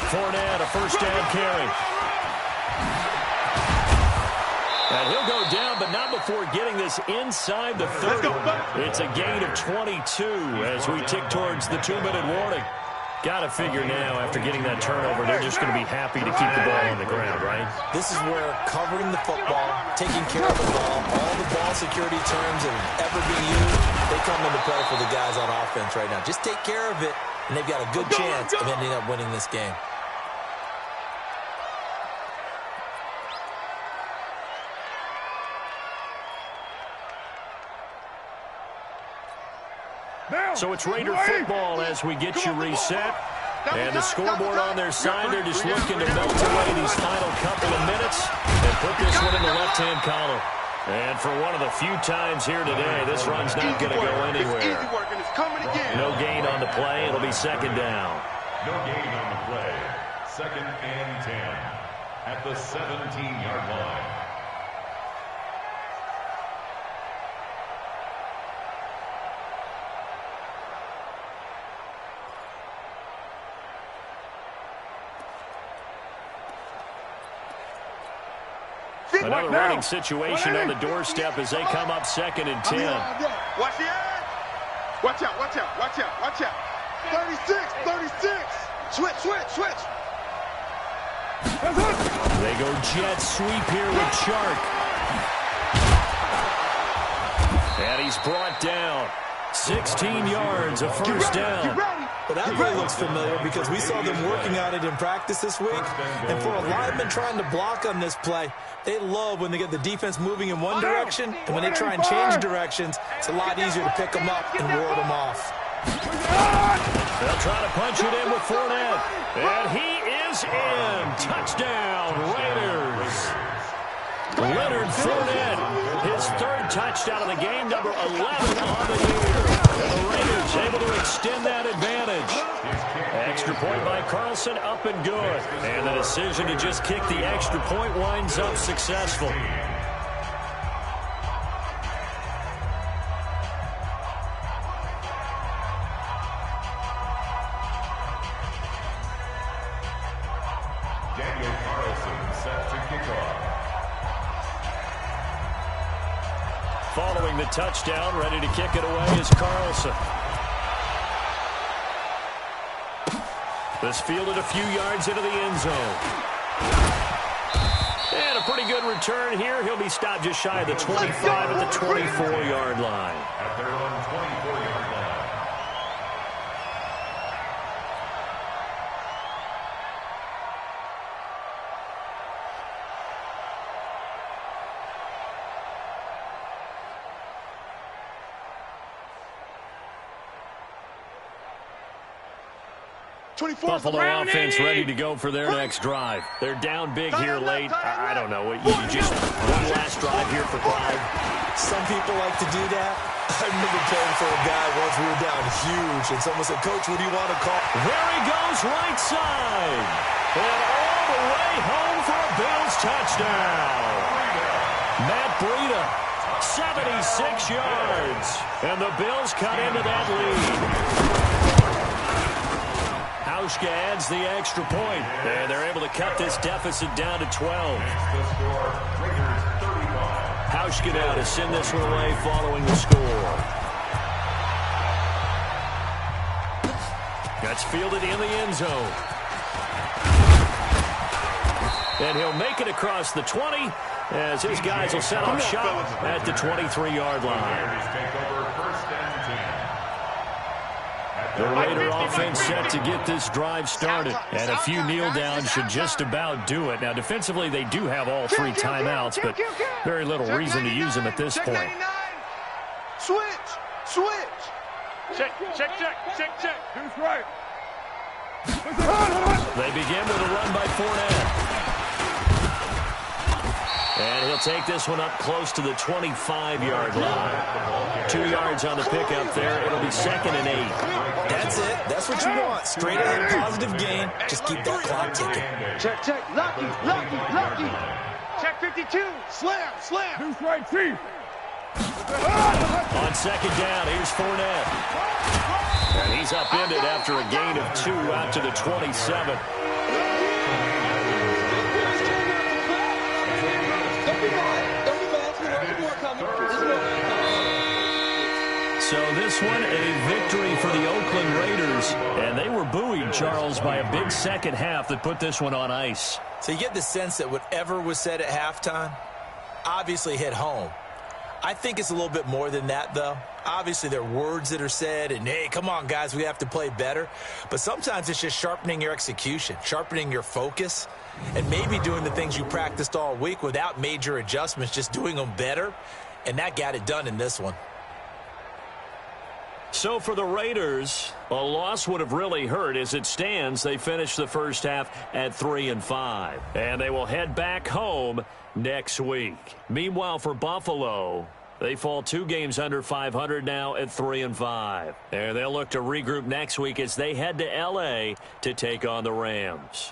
Fournette, a first down carry. And he'll go down, but not before getting this inside the 30. It's a gain of 22 as we tick towards the 2-minute warning. Got to figure now, after getting that turnover, they're just going to be happy to keep the ball on the ground, right? This is where covering the football, taking care of the ball, all the ball security terms that have ever been used, they come into play for the guys on offense right now. Just take care of it, and they've got a good chance of ending up winning this game. So it's Raider football as we get you reset. And the scoreboard on their side, they're just looking to melt away these final couple of minutes and put this one in the left-hand column. And for one of the few times here today, this run's not going to go anywhere. No gain on the play. It'll be second down. No gain on the play. 2nd and 10 at the 17-yard line. Another running situation on the doorstep as they come up 2nd and 10. Watch the edge. Watch out. 36. Switch. They go jet sweep here with Chark. And he's brought down. 16 yards, a first down. Well, that play looks familiar because we saw them working on it in practice this week. And for a lineman trying to block on this play, they love when they get the defense moving in one direction, and when they try and change directions, it's a lot easier to pick them up and ward them off. They'll try to punch it in with Fournette. And he is in. Touchdown, Raiders. Leonard Fournette, his 3rd touchdown of the game, number 11 on the year. And the Raiders able to extend that advantage. Extra point by Carlson, up and good. And the decision to just kick the extra point winds up successful. Daniel Carlson set to kick off. Following the touchdown, ready to kick it away is Carlson. This fielded a few yards into the end zone. And a pretty good return here. He'll be stopped just shy of the 25 at the 24-yard line. At their own 24-yard line. Buffalo offense ready to go for their next drive. They're down big here late. I don't know. You just one last drive here for Clyde. Some people like to do that. I remember playing for a guy once we were down huge, and someone said, "Coach, what do you want to call?" There he goes, right side. And all the way home for a Bills touchdown. Matt Breida 76 yards. And the Bills cut into that lead. Hauschka adds the extra point. And they're able to cut this deficit down to 12. Hauschka now to send this one away following the score. That's fielded in the end zone. And he'll make it across the 20 as his guys will set up shop at the 23-yard line. The Raider offense set to get this drive started. And a few kneel downs should just about do it. Now, defensively, they do have all three timeouts, but very little reason to use them at this point. Switch. Check. Who's right? They begin with a run by Fournette. And he'll take this one up close to the 25-yard line. 2 yards on the pickup there. It'll be 2nd and 8. That's it. That's what you want. Straight ahead, positive gain. Just keep that clock ticking. Check. Lucky. Check 52. Slam. Who's right, Chief? On 2nd down, here's Fournette. And he's upended after a gain of 2 out to the 27. So this one, a victory for the Oakland Raiders. And they were buoyed, Charles, by a big second half that put this one on ice. So you get the sense that whatever was said at halftime obviously hit home. I think it's a little bit more than that, though. Obviously, there are words that are said, and, hey, come on, guys, we have to play better. But sometimes it's just sharpening your execution, sharpening your focus, and maybe doing the things you practiced all week without major adjustments, just doing them better. And that got it done in this one. So for the Raiders, a loss would have really hurt. As it stands, they finished the first half at 3-5. And they will head back home next week. Meanwhile, for Buffalo, they fall 2 games under 500 now at 3-5. And they'll look to regroup next week as they head to L.A. to take on the Rams.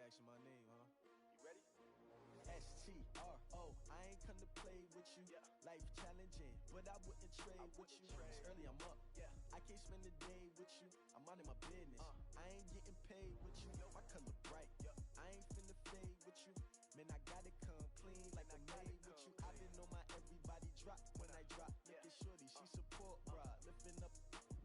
asking my name, huh? You ready? STRO, I ain't come to play with you. Life challenging, but I wouldn't trade with you. It's early, I'm up. I can't spend the day with you. I'm minding my business. I ain't getting paid with you. My color bright. I ain't finna fade with you. Man, I gotta come clean like I made with you. I been on my everybody drop when I drop. Look at shorty, she support, bruh. Lifting up.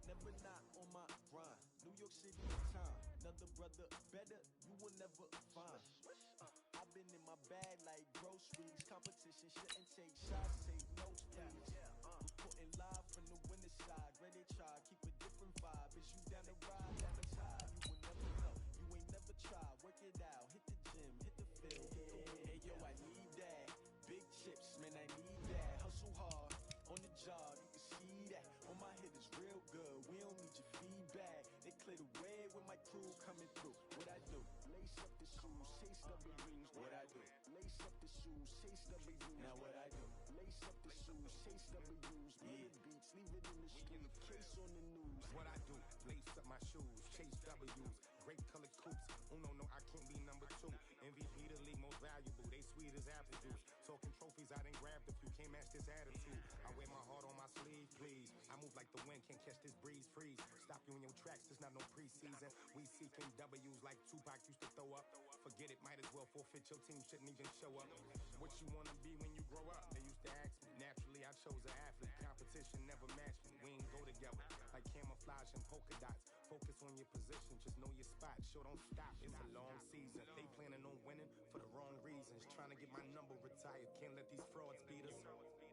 Never not on my grind. New York City time. Another brother better, you will never find. I've been in my bag like groceries. Competition shouldn't take shots, take notes, please. Reporting live from the winter side. Ready to try, keep a different vibe. Is you down the ride, down the tide? You will never know, you ain't never tried. Work it out, hit the gym, hit the field, hit the wind. Hey yo, I need that. Big chips, man, I need that. Hustle hard. On the job, you can see that. On my head is real good. We don't need your feedback. They clear the way with my crew coming through. What I do? Lace up the shoes, chase W's. What I do? Lace up the shoes, chase W's. Now what I do? Lace up the shoes, chase W's. Bullet beats, leave it in the street. Case on the news. What I do? Lace up my shoes, chase W's. Great colored coops. No, I can't be number 2. MVP the league most valuable. They sweet as apple juice. Talking trophies, I done grabbed a few. Can't match this attitude. I wear my heart on my sleeve, please. I move like the wind, can't catch this breeze, freeze. Stop you in your tracks, there's not no preseason. We seeking W's like Tupac used to throw up. Forget it, might as well forfeit, your team shouldn't even show up. What you wanna be when you grow up? They used to ask me. Naturally, I chose an athlete. Competition never matched me. We ain't go together like camouflage and polka dots. Focus on your position, just know your spot. Sure, don't stop, it's a long season. They planning on winning for the wrong reasons. Trying to get my number retired, can't let these frauds beat us.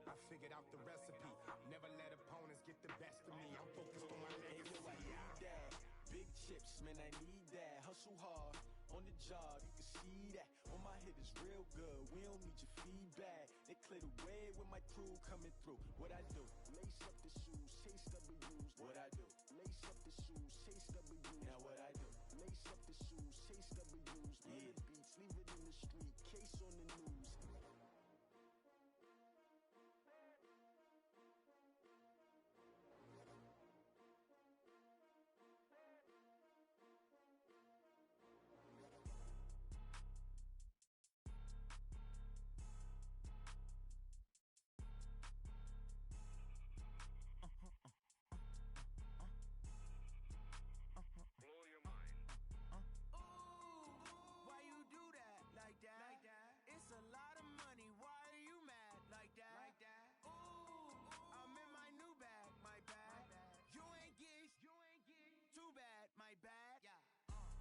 I figured out the recipe. Never let opponents get the best of me. I'm focused on my legacy. I need that. Big chips, man, I need that. Hustle hard on the job, you can see that. On my head is real good. We don't need your feedback. They clear the way with my crew coming through. What I do? Lace up the shoes, chase W's. What I do? Lace up the shoes, chase W's. Now what I do? Lace up the shoes, chase W's. Bullet beats, leave it in the street. Case on the news. It's a lot of money, why are you mad like that? Ooh, I'm in my new bag, my bad. You ain't get too bad, my bad.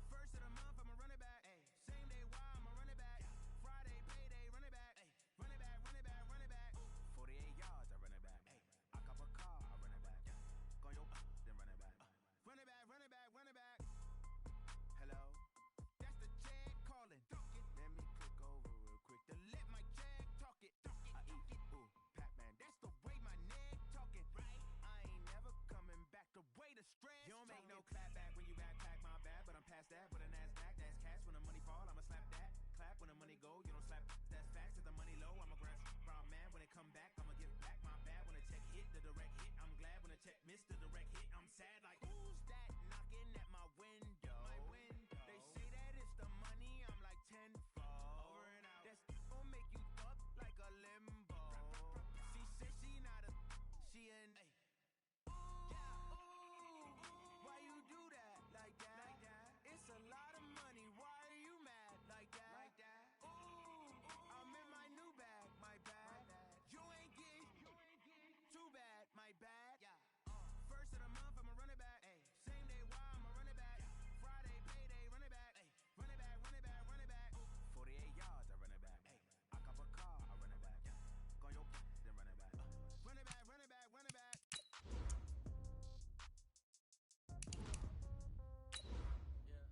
First of the month, I'ma run it back. Same day, why I'ma run it back. Friday, payday, run it back. Run it back, run it back, run it back. 48 yards, I run it back. I cop a car, I run it back. Go yo, then run it back. Run it back, run it back, run it back. Hello? That's the Chad calling. Let me click over real quick to let my Chad talk it. I eat it, ooh, Pac-Man. That's the way my neck talking. Right? I ain't never coming back the way the stress. You don't make no clap back when you backpack, my bad. But I'm past that with a NASDAQ. That's cash when the money fall, I'ma slap that. Clap when the money go, you don't slap. That's facts. If the money low, I'ma grab brown man. When it come back, I'ma give back my bad. When the check hit, the direct hit. I'm glad when the check missed the direct hit. I'm sad like, who's that knocking at my window? My window. They say that it's the money, I'm like tenfold. Over and out. That's gon' make you up like a limbo. She said she not a, she an. Ooh, why you do that like that? It's a lot of money, why are you mad like that? Ooh, I'm in my new bag, my bad. You ain't get too bad, my bad. First of the month, I'ma run it back. Same day, why I'ma run it back. Friday, payday, run it back. Run it back, run it back, run it back. 48 yards, I run it back. I cop a car, I run it back. Go yo, then run it back. Run it back, run it back, run it back. Yeah.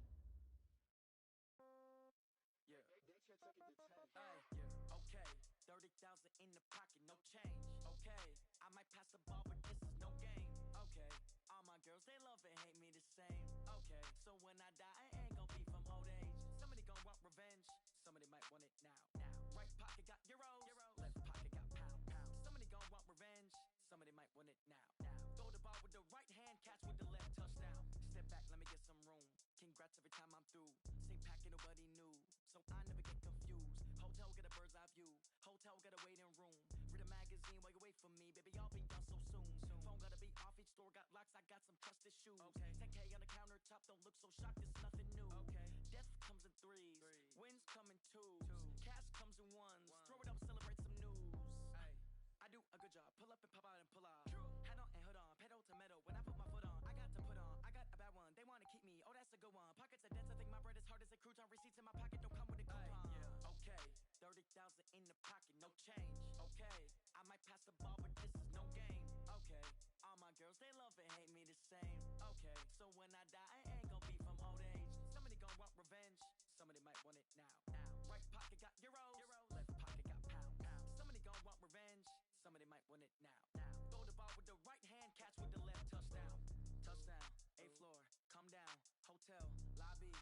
Okay, 30,000 in the pocket, no change. Okay, I might pass the ball, but this is no game. Okay, all my girls, they love and hate me the same. Okay, so when I die, I ain't gon' be from old age. Somebody gon' want revenge, somebody might want it now. Right pocket got euros, left pocket got pounds. Somebody gon' want revenge, somebody might want it now. Throw the ball with the right hand, catch with the left, touchdown. Step back, let me get some room. Congrats every time I'm through. Same packet, nobody new, so I never get confused. Hotel get a bird's eye view, hotel get a waiting room. Read a magazine while you wait for me, baby, I'll be done so soon. Phone gotta be off, each store got locks, I got some trusted shoes. 10K on the countertop, don't look so shocked, it's nothing new. Death comes in threes, wins come in twos, cash comes in ones. Throw it up, celebrate some news. I do a good job, pull up and pop out and pull out. Head on and hood on, pedal to metal. When I put my foot on, I got to put on. I got a bad one, they wanna keep me. Oh, that's a good one. Pockets are dense, I think my bread is hard as a crouton. Receipts in my pocket don't come with a coupon. Okay, 30,000 in the pocket, no change. Okay, I might pass the ball, but this is no game. Okay, all my girls, they love and hate me the same. Okay, so when I die, I ain't gon' be from old age. Somebody gon' want revenge, somebody might want it now. Right pocket got euros, left pocket got pounds. Somebody gon' want revenge, somebody might want it now. Throw the ball with the right hand, catch with the left, touchdown. Touchdown, 8th floor, come down, hotel, lobby.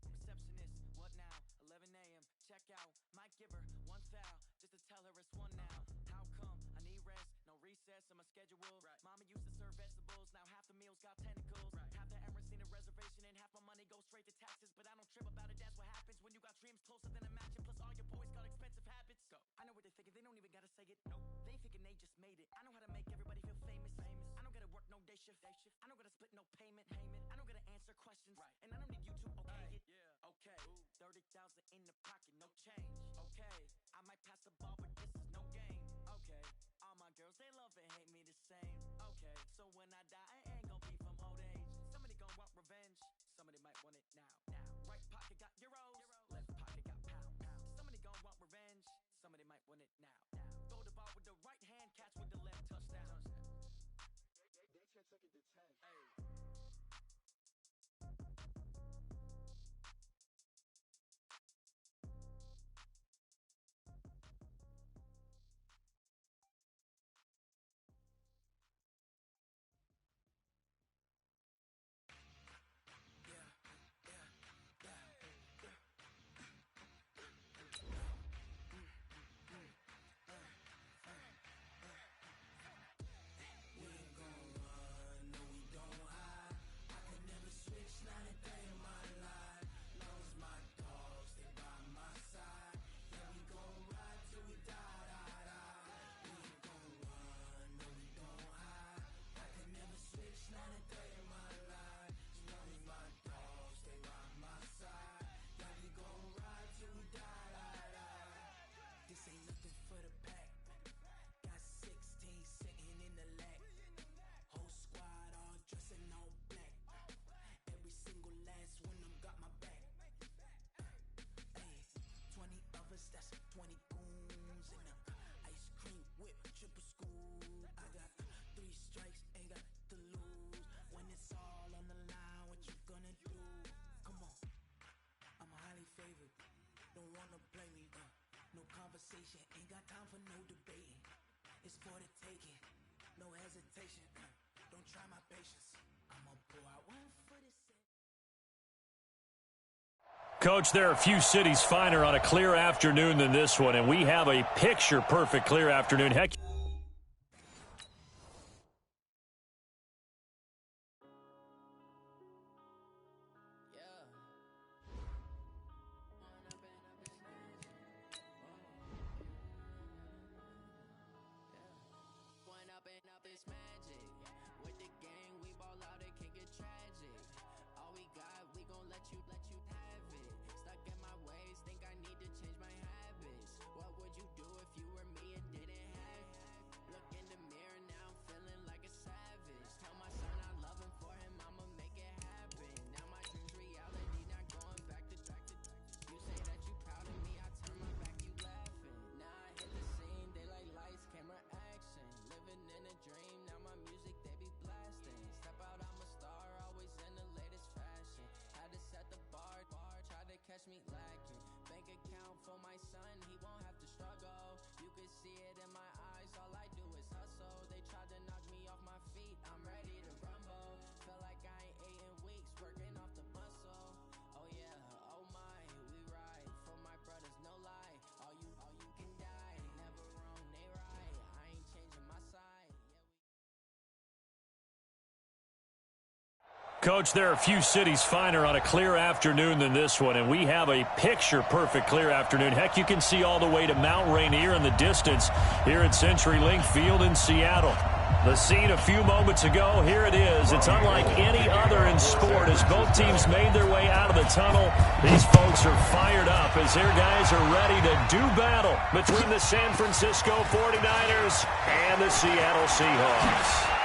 Receptionist, what now? 11 a.m., check out. Might give her one foul, just to tell her it's one now. How come? I need rest, no recess in my schedule. Mama used to serve vegetables, now half the meals got tentacles. Half the Emirates need a reservation and half my money goes straight to taxes. But I don't trip about it, that's what happens when you got dreams closer than a match. And plus all your boys got expensive habits. Go. I know what they're thinking, they don't even gotta say it. Nope. They thinking they just made it. I know how to make everybody feel famous. I don't gotta work no day shift. I don't gotta split no payment. I don't gotta answer questions. And I don't need you to okay it. Okay, 30,000 in the pocket, no change. Okay, I might pass the ball, but this is no game. Okay, all my girls, they love and hate me the same. Okay, so when I die, I ain't gon' be from old age. Somebody gon' want revenge, somebody might want it now. Right pocket got euros, left pocket got pounds. Somebody gon' want revenge, somebody might want it now. Throw the ball with the right hand, catch with the left, touchdown. They check it to 10. Hey. Ain't got time for no debating. It's for the taking. No hesitation. Don't try my patience. I'ma pour out one for the Coach, there are a few cities finer on a clear afternoon than this one, and we have a picture-perfect clear afternoon. Heck. Coach, there are a few cities finer on a clear afternoon than this one, and we have a picture-perfect clear afternoon. Heck, you can see all the way to Mount Rainier in the distance here at CenturyLink Field in Seattle. The scene a few moments ago, here it is. It's unlike any other in sport as both teams made their way out of the tunnel. These folks are fired up as their guys are ready to do battle between the San Francisco 49ers and the Seattle Seahawks.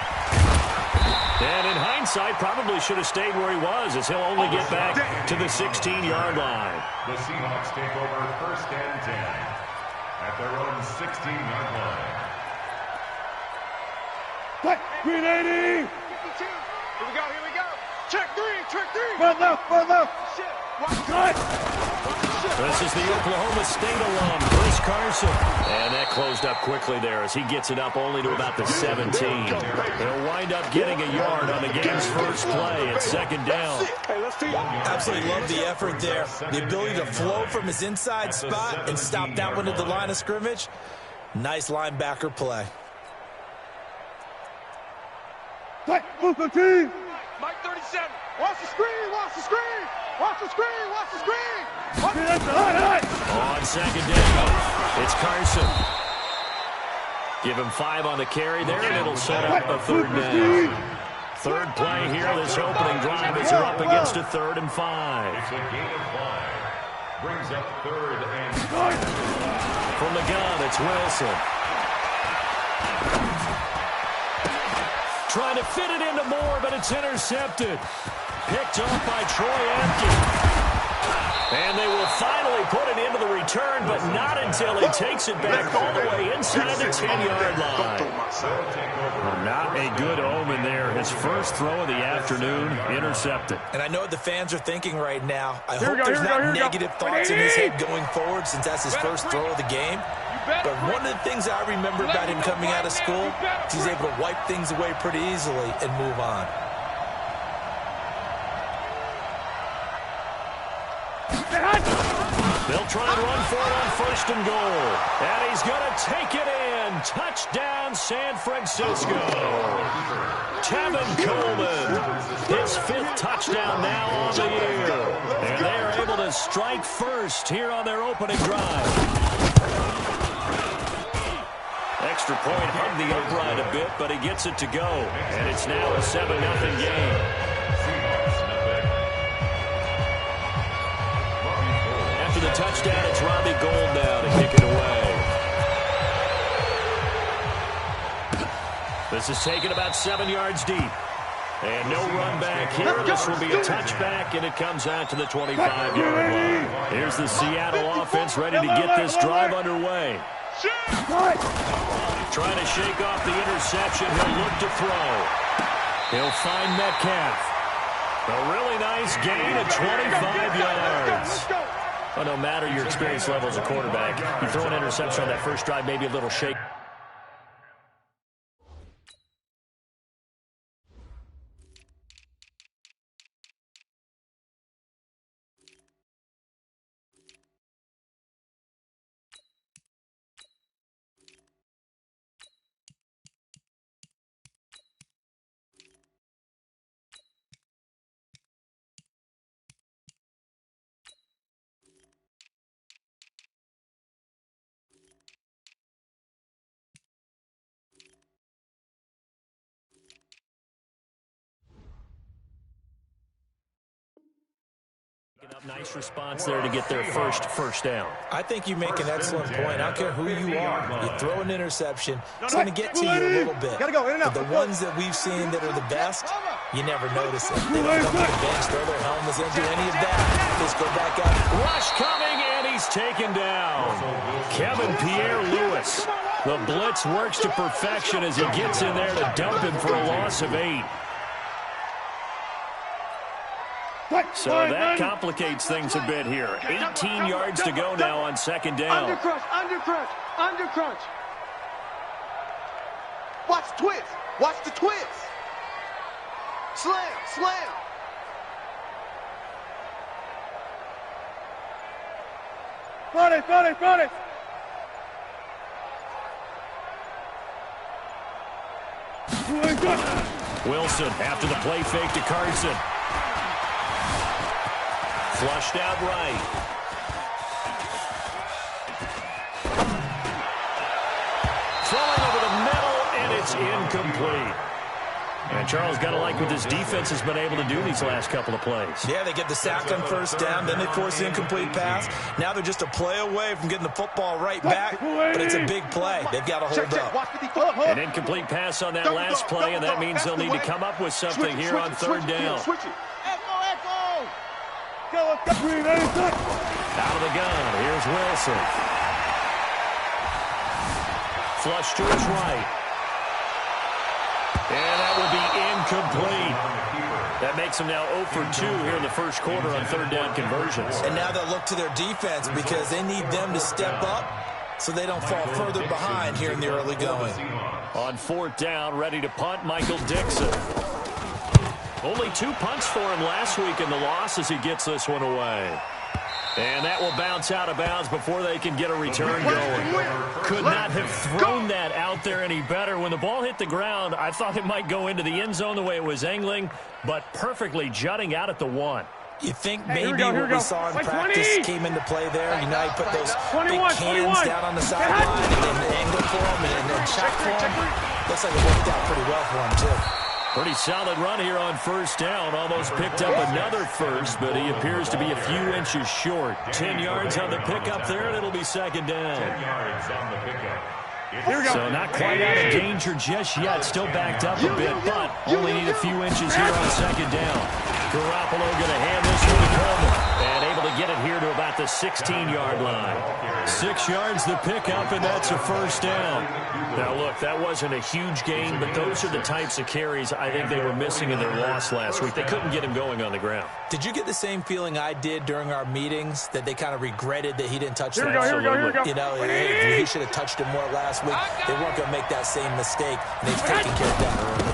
And in hindsight, probably should have stayed where he was as he'll only get back to the 16-yard line. The Seahawks take over 1st and 10 at their own 16-yard line. Green 80! Here we go, here we go. Check three. Run left. Shit. Watch This is the Oklahoma State alum, Chris Carson. And that closed up quickly there as he gets it up only to about the 17. He'll wind up getting a yard on the game's first play at 2nd down. Absolutely love the effort there. The ability to flow from his inside spot and stop that one at the line of scrimmage. Nice linebacker play. Move the team! Mike 37. Watch the screen. Watch the screen. On 2nd down, it's Carson. Give him 5 on the carry there, and it'll set up a 3rd down. 3rd play here, this opening drive as they're up against a 3rd and 5. It's a gain of 5. Brings up 3rd and 5. From the gun, it's Wilson. Trying to fit it into Moore, but it's intercepted. Picked off by Troy Apke. And they will finally put it into the return, but not until he takes it back all the way inside the 10-yard line. Not a good omen there. His first throw of the afternoon, intercepted. And I know what the fans are thinking right now. I hope there's not negative thoughts in his head going forward since that's his first throw of the game. But one of the things I remember about him coming out of school is he's able to wipe things away pretty easily and move on. They'll try and run for it on 1st and goal. And he's going to take it in. Touchdown, San Francisco. Tevin Coleman, his 5th touchdown now on the year. And they are able to strike first here on their opening drive. Extra point hugged the upright a bit, but he gets it to go. And it's now a 7-0 game. After the touchdown, it's Robbie Gould now to kick it away. This is taken about 7 yards deep. And no run back here. This will be a touchback, and it comes out to the 25-yard line. Here's the Seattle offense ready to get this drive underway. Trying to shake off the interception. He'll look to throw. He'll find Metcalf. A really nice gain of 25 yards. Well, no matter your experience level as a quarterback, you throw an interception on that first drive, maybe a little shake. Nice response there to get their first down. I think you make an excellent point. I don't care who you are. You throw an interception, it's going to get to you a little bit. But the ones that we've seen that are the best, you never notice it. They don't come to the bench, throw their helmets, and do any of that. Just go back out. Rush coming, and he's taken down. Kevin Pierre-Louis. The blitz works to perfection as he gets in there to dump him for a loss of 8. So that complicates things a bit here. 18 yards to go now on 2nd down. Undercrunch. Watch twist. Watch the twist. Slam. Front it. Wilson after the play fake to Carson. Flushed out right. Throwing over the middle, and it's incomplete. And Charles, got to like what this defense has been able to do these last couple of plays. Yeah, they get the sack on first down, then they force the incomplete pass. Now they're just a play away from getting the football right back, but it's a big play. They've got to hold up. An incomplete pass on that last play, and that means they'll need to come up with something here on third down. Out of the gun, here's Wilson. Flush to his right. And that will be incomplete. That makes them now 0 for 2 here in the first quarter on third down conversions. And now they'll look to their defense because they need them to step up so they don't fall further behind here in the early going. On fourth down, ready to punt, Michael Dixon. Only 2 punts for him last week in the loss as he gets this one away. And that will bounce out of bounds before they can get a return going. Could not have thrown that out there any better. When the ball hit the ground, I thought it might go into the end zone the way it was angling, but perfectly jutting out at the 1. You think maybe what we saw in practice came into play there? You know, you put those big cans down on the sideline and then angle for them and shot for them. Looks like it worked out pretty well for him, too. Pretty solid run here on first down. Almost picked up another first, but he appears to be a few inches short. 10 yards on the pickup there, and it'll be second down. 10 yards on the pickup. So not quite out of danger just yet. Still backed up a bit, but only need a few inches here on second down. Garoppolo going to hand this one to Coleman. And able to get it here to about the 16-yard line. 6 yards the pickup, and that's a first down. Now, look, that wasn't a huge gain, but those are the types of carries I think they were missing in their loss last week. They couldn't get him going on the ground. Did you get the same feeling I did during our meetings, that they kind of regretted that he didn't touch them? Here we go. You know, hey, he should have touched him more last week. They weren't going to make that same mistake, and they've taken care of that early.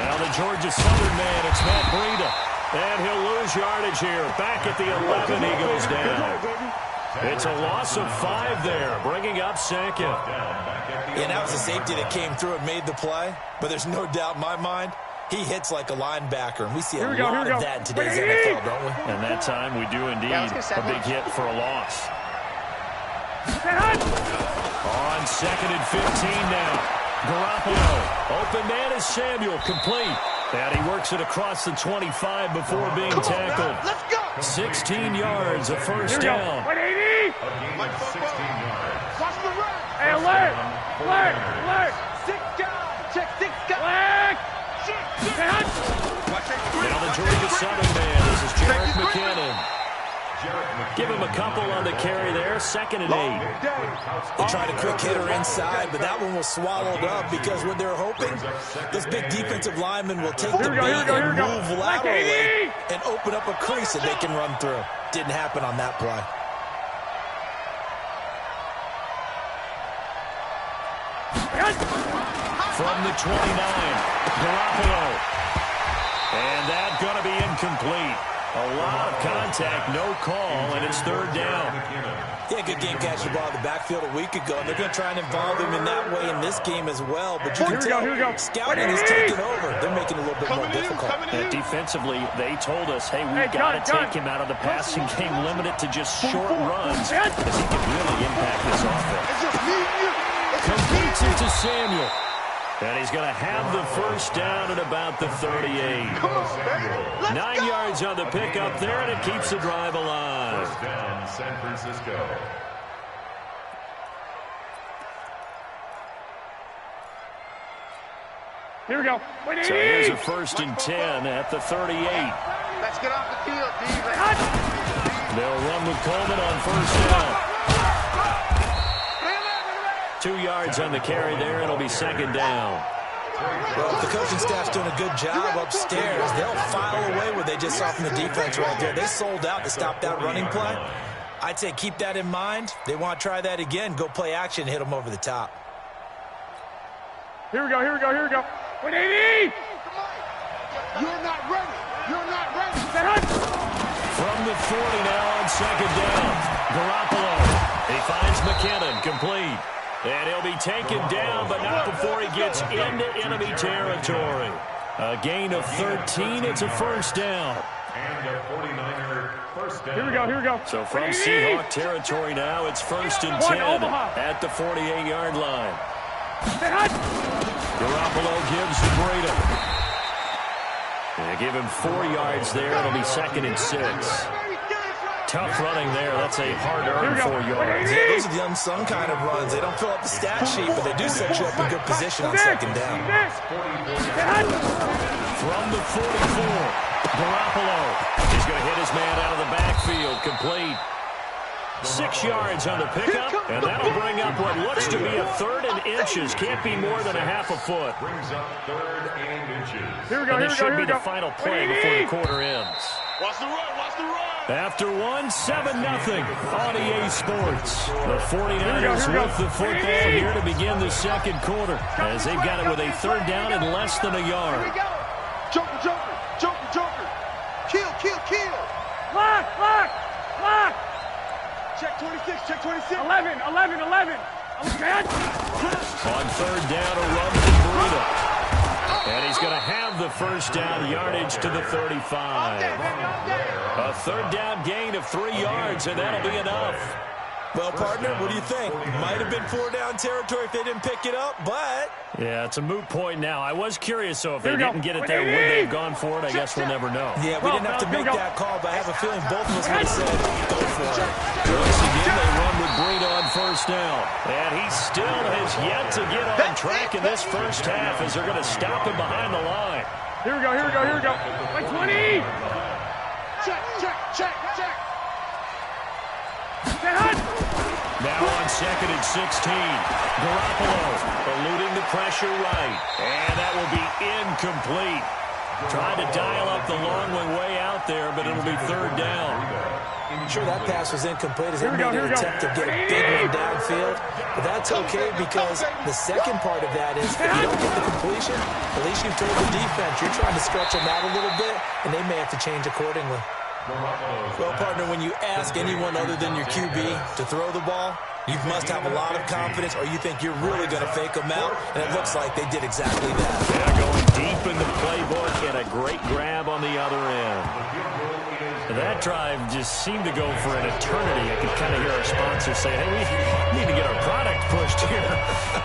Now the Georgia Southern man, it's Matt Breida. And he'll lose yardage here. Back at the 11, he goes down. It's a loss of 5 there, bringing up second. Yeah, that was a safety that came through and made the play, but there's no doubt in my mind, he hits like a linebacker, and we see a lot of that in today's NFL, don't we? And that time we do indeed a big hit for a loss. On second and 15 now. Garoppolo. Open man is Samuel, complete. And he works it across the 25 before being tackled. Let's go. 16 yards, a first down. 180. 16 yards. Watch the run. Hey, alert. 6 guys. Check 6 guys. Flag. Now the Georgia Southern man. This is Jarek McKinnon. Give him a couple on the carry there. Second and 8. They tried a quick hitter inside, but that one was swallowed up because what they're hoping, this big defensive lineman will take the bait and move laterally and open up a crease that they can run through. Didn't happen on that play. From the 29, Garoppolo. And that's going to be incomplete. A lot of contact, no call, and it's third down. Yeah, good game catching the ball in the backfield a week ago, and they're going to try and involve him in that way in this game as well. But you can tell scouting is taking over. They're making it a little bit more difficult. And defensively, they told us, hey, we've got to take him out of the passing game, limit it to just short runs, because he can really impact this offense. Completes it to Samuel. And he's going to have the first down at about the 38. 9 yards on the pickup there, and it keeps the drive alive. First down, San Francisco. Here we go. So here's a first and 10 at the 38. Let's get off the field, D. They'll run with Coleman on first down. 2 yards on the carry there. It'll be second down. Well, if the coaching staff's doing a good job upstairs, they'll file away what they just saw from the defense right there. They sold out to stop that running play. I'd say keep that in mind. They want to try that again. Go play action, hit them over the top. Here we go. 180. You're not ready. From the 40 now on second down. Garoppolo. He finds McKinnon, complete. And he'll be taken down, but not before he gets into enemy territory. A gain of 13. It's a first down. And a 49er first down. Here we go, here we go. So from Seahawk territory now, it's 1st and 10 at the 48-yard line. Garoppolo gives to Breida. They give him 4 yards there. It'll be 2nd and 6. Tough running there. That's a hard-earned 4 yards. Yeah, those are the unsung kind of runs. They don't fill up the stat sheet, but they do set you up in good position on 2nd down. From the 44, Garoppolo is going to hit his man out of the backfield. Complete. 6 yards on the pickup, and that'll bring up what looks to be a 3rd and inches. Can't be more than a half a foot. Brings up 3rd and inches. Here we go, And here this we go, should here be we go. the final play before the quarter ends. Watch the run, watch the run. After one, 7-0 on EA Sports. The 49ers Here we go. with the football here to begin the 2nd quarter, as they've got it with a 3rd down and less than a yard. Joker, joker, joker, joker. Kill, kill, kill. Lock, lock, lock. Check 26, check 26. 11, 11, 11. Okay. On 3rd down, a run from Breida. And he's going to have the first down, yardage to the 35. A 3rd down gain of 3 yards, and that'll be enough. Well, partner, what do you think? Might have been 4-down territory if they didn't pick it up, but... Yeah, it's a moot point now. I was curious, so if they Here we go. didn't get it there, would they have gone for it? I guess we'll never know. Yeah, we didn't have to make that call, but I have a feeling both of us would have said, go for it. Once again, they run with Breida on 1st down. And he still has yet to get on track in this first half as they're going to stop him behind the line. Here we go, here we go, here we go. Like 20. Check, check, check, check. Now on 2nd and 16. Garoppolo eluding the pressure right. And that will be incomplete. Trying to dial up the long way out there, but it'll be 3rd down. Sure, that pass was incomplete as they made an attempt to get a big one downfield. But that's okay because the second part of that is if you don't get the completion, at least you've told the defense you're trying to stretch them out a little bit, and they may have to change accordingly. Well, partner, when you ask anyone other than your QB to throw the ball, you must have a lot of confidence or you think you're really going to fake them out, and it looks like they did exactly that. Yeah, going deep in the playbook and a great grab on the other end. That drive just seemed to go for an eternity. I could kind of hear our sponsor say, hey, we need to get our product pushed here.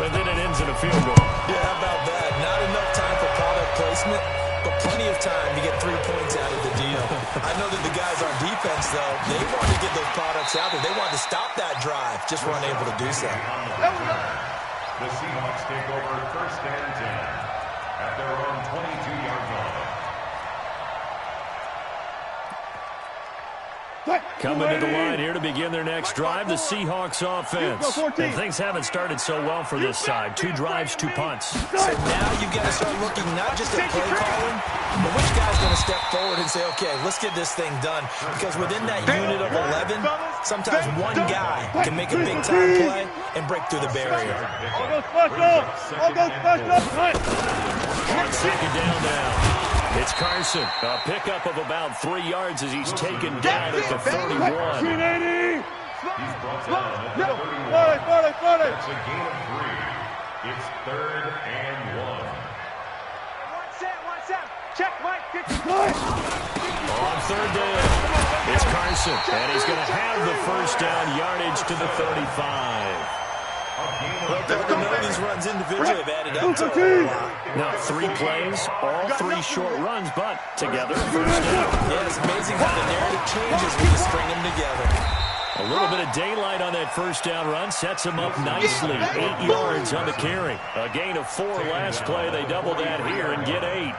But then it ends in a field goal. Yeah, how about that? Not enough time for product placement, but plenty of time to get 3 points out of the deal. I know that the guys on defense, though, they wanted to get those products out there. They wanted to stop that drive, just weren't able to do so. The Seahawks take over 1st and 10 at their own 22-yard line. Coming to the line here to begin their next drive, the Seahawks offense. And things haven't started so well for this side. 2 drives, 2 punts. So now you've got to start looking not just at play calling, but which guy's going to step forward and say, okay, let's get this thing done. Because within that unit of 11, sometimes one guy can make a big-time play and break through the barrier. All goes special. All goes special. On 2nd down now. It's Carson, a pickup of about 3 yards as he's taken down at the 31. 380. He's brought down at the 31. That's a gain of 3. It's 3rd and 1. One set. Check, Mike. On 3rd down, it's Carson, and he's going to have the first down, yardage to the 35. Well, none of these runs individually have added up to a whole lot. Now 3 plays, all 3 short runs, but together, first down. Yeah, it's amazing how the narrative changes when you string them together. A little bit of daylight on that first down run sets him up nicely. 8 yards on the carry. A gain of 4 last play. They double that here and get 8.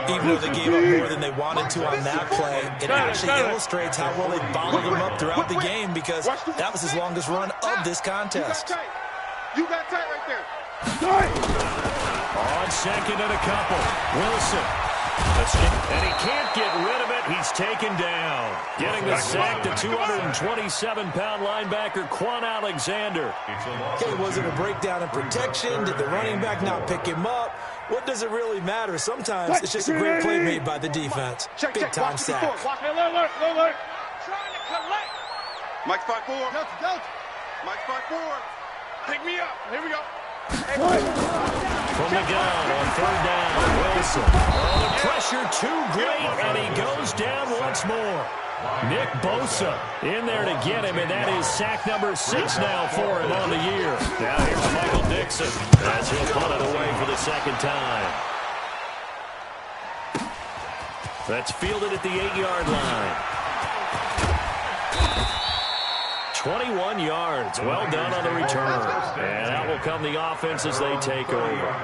Even though they gave up more than they wanted to on that play, it actually illustrates how well they followed them up throughout the game because that was his longest run of this contest. You got tight right there. On 2nd and a couple, Wilson. And he can't get rid of it. He's taken down. Getting the sack to 227-pound linebacker Quan Alexander. Okay, was it a breakdown in protection? Did the running back not pick him up? What does it really matter? Sometimes it's just a great play made by the defense. Big-time sack. Alert. Trying to collect. Mike's 5-4. Mike's 5-4. Pick me up. Here we go. From the gun on third down, Wilson. Oh, the pressure too great, and he goes down once more. Nick Bosa in there to get him, and that is sack number 6 now for him on the year. Now here's Michael Dixon as he'll punt it away for the second time. That's fielded at the 8-yard line. 21 yards. Well done on the return. And out will come the offense as they take over.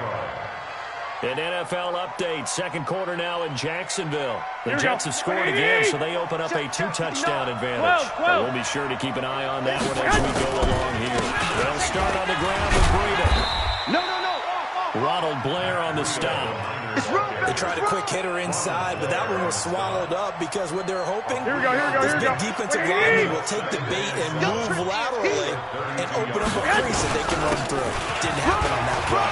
An NFL update. Second quarter now in Jacksonville. The Jets have scored again, so they open up a 2-touchdown advantage. But we'll be sure to keep an eye on that one as we go along here. They'll start on the ground with Breida. No. Ronald Blair on the stop. They tried a quick hitter inside, but that one was swallowed up because what they're hoping, this big defensive lineman will take the bait and move laterally and open up a crease that they can run through. Didn't happen on that play.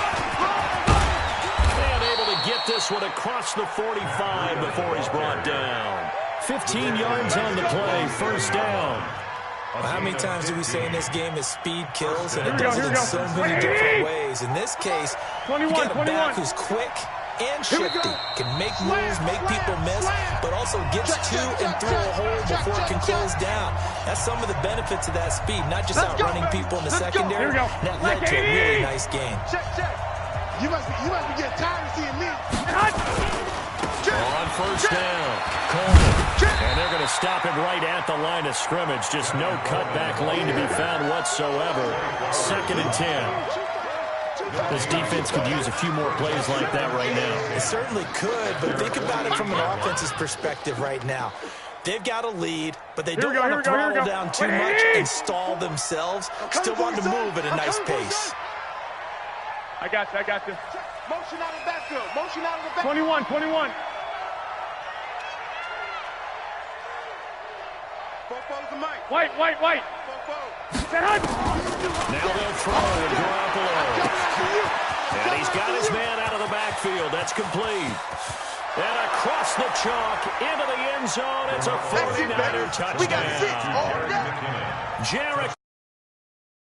And able to get this one across the 45 before he's brought down. 15 yards on the play, first down. Well, how many times do we say in this game that speed kills, and it does it in so many different ways. In this case, you got a back who's quick and shifty, can make moves, make people miss, but also gets to and through a hole before it can close down. That's some of the benefits of that speed, not just outrunning people in the secondary. That led to a really nice game. Check. You must be getting tired of seeing me. On first down, Coleman. And they're going to stop him right at the line of scrimmage. Just no cutback lane to be found whatsoever. 2nd and 10. This defense could use a few more plays like that right now. It certainly could, but think about it from an offense's perspective right now. They've got a lead, but they don't want to throttle down too much and stall themselves. Still want to move at a nice pace. I got you. Motion out of the backfield. 21. White. Now they'll throw and Garoppolo. And he's got his man out of the backfield. That's complete. And across the chalk into the end zone. It's a 49er touchdown. Jarek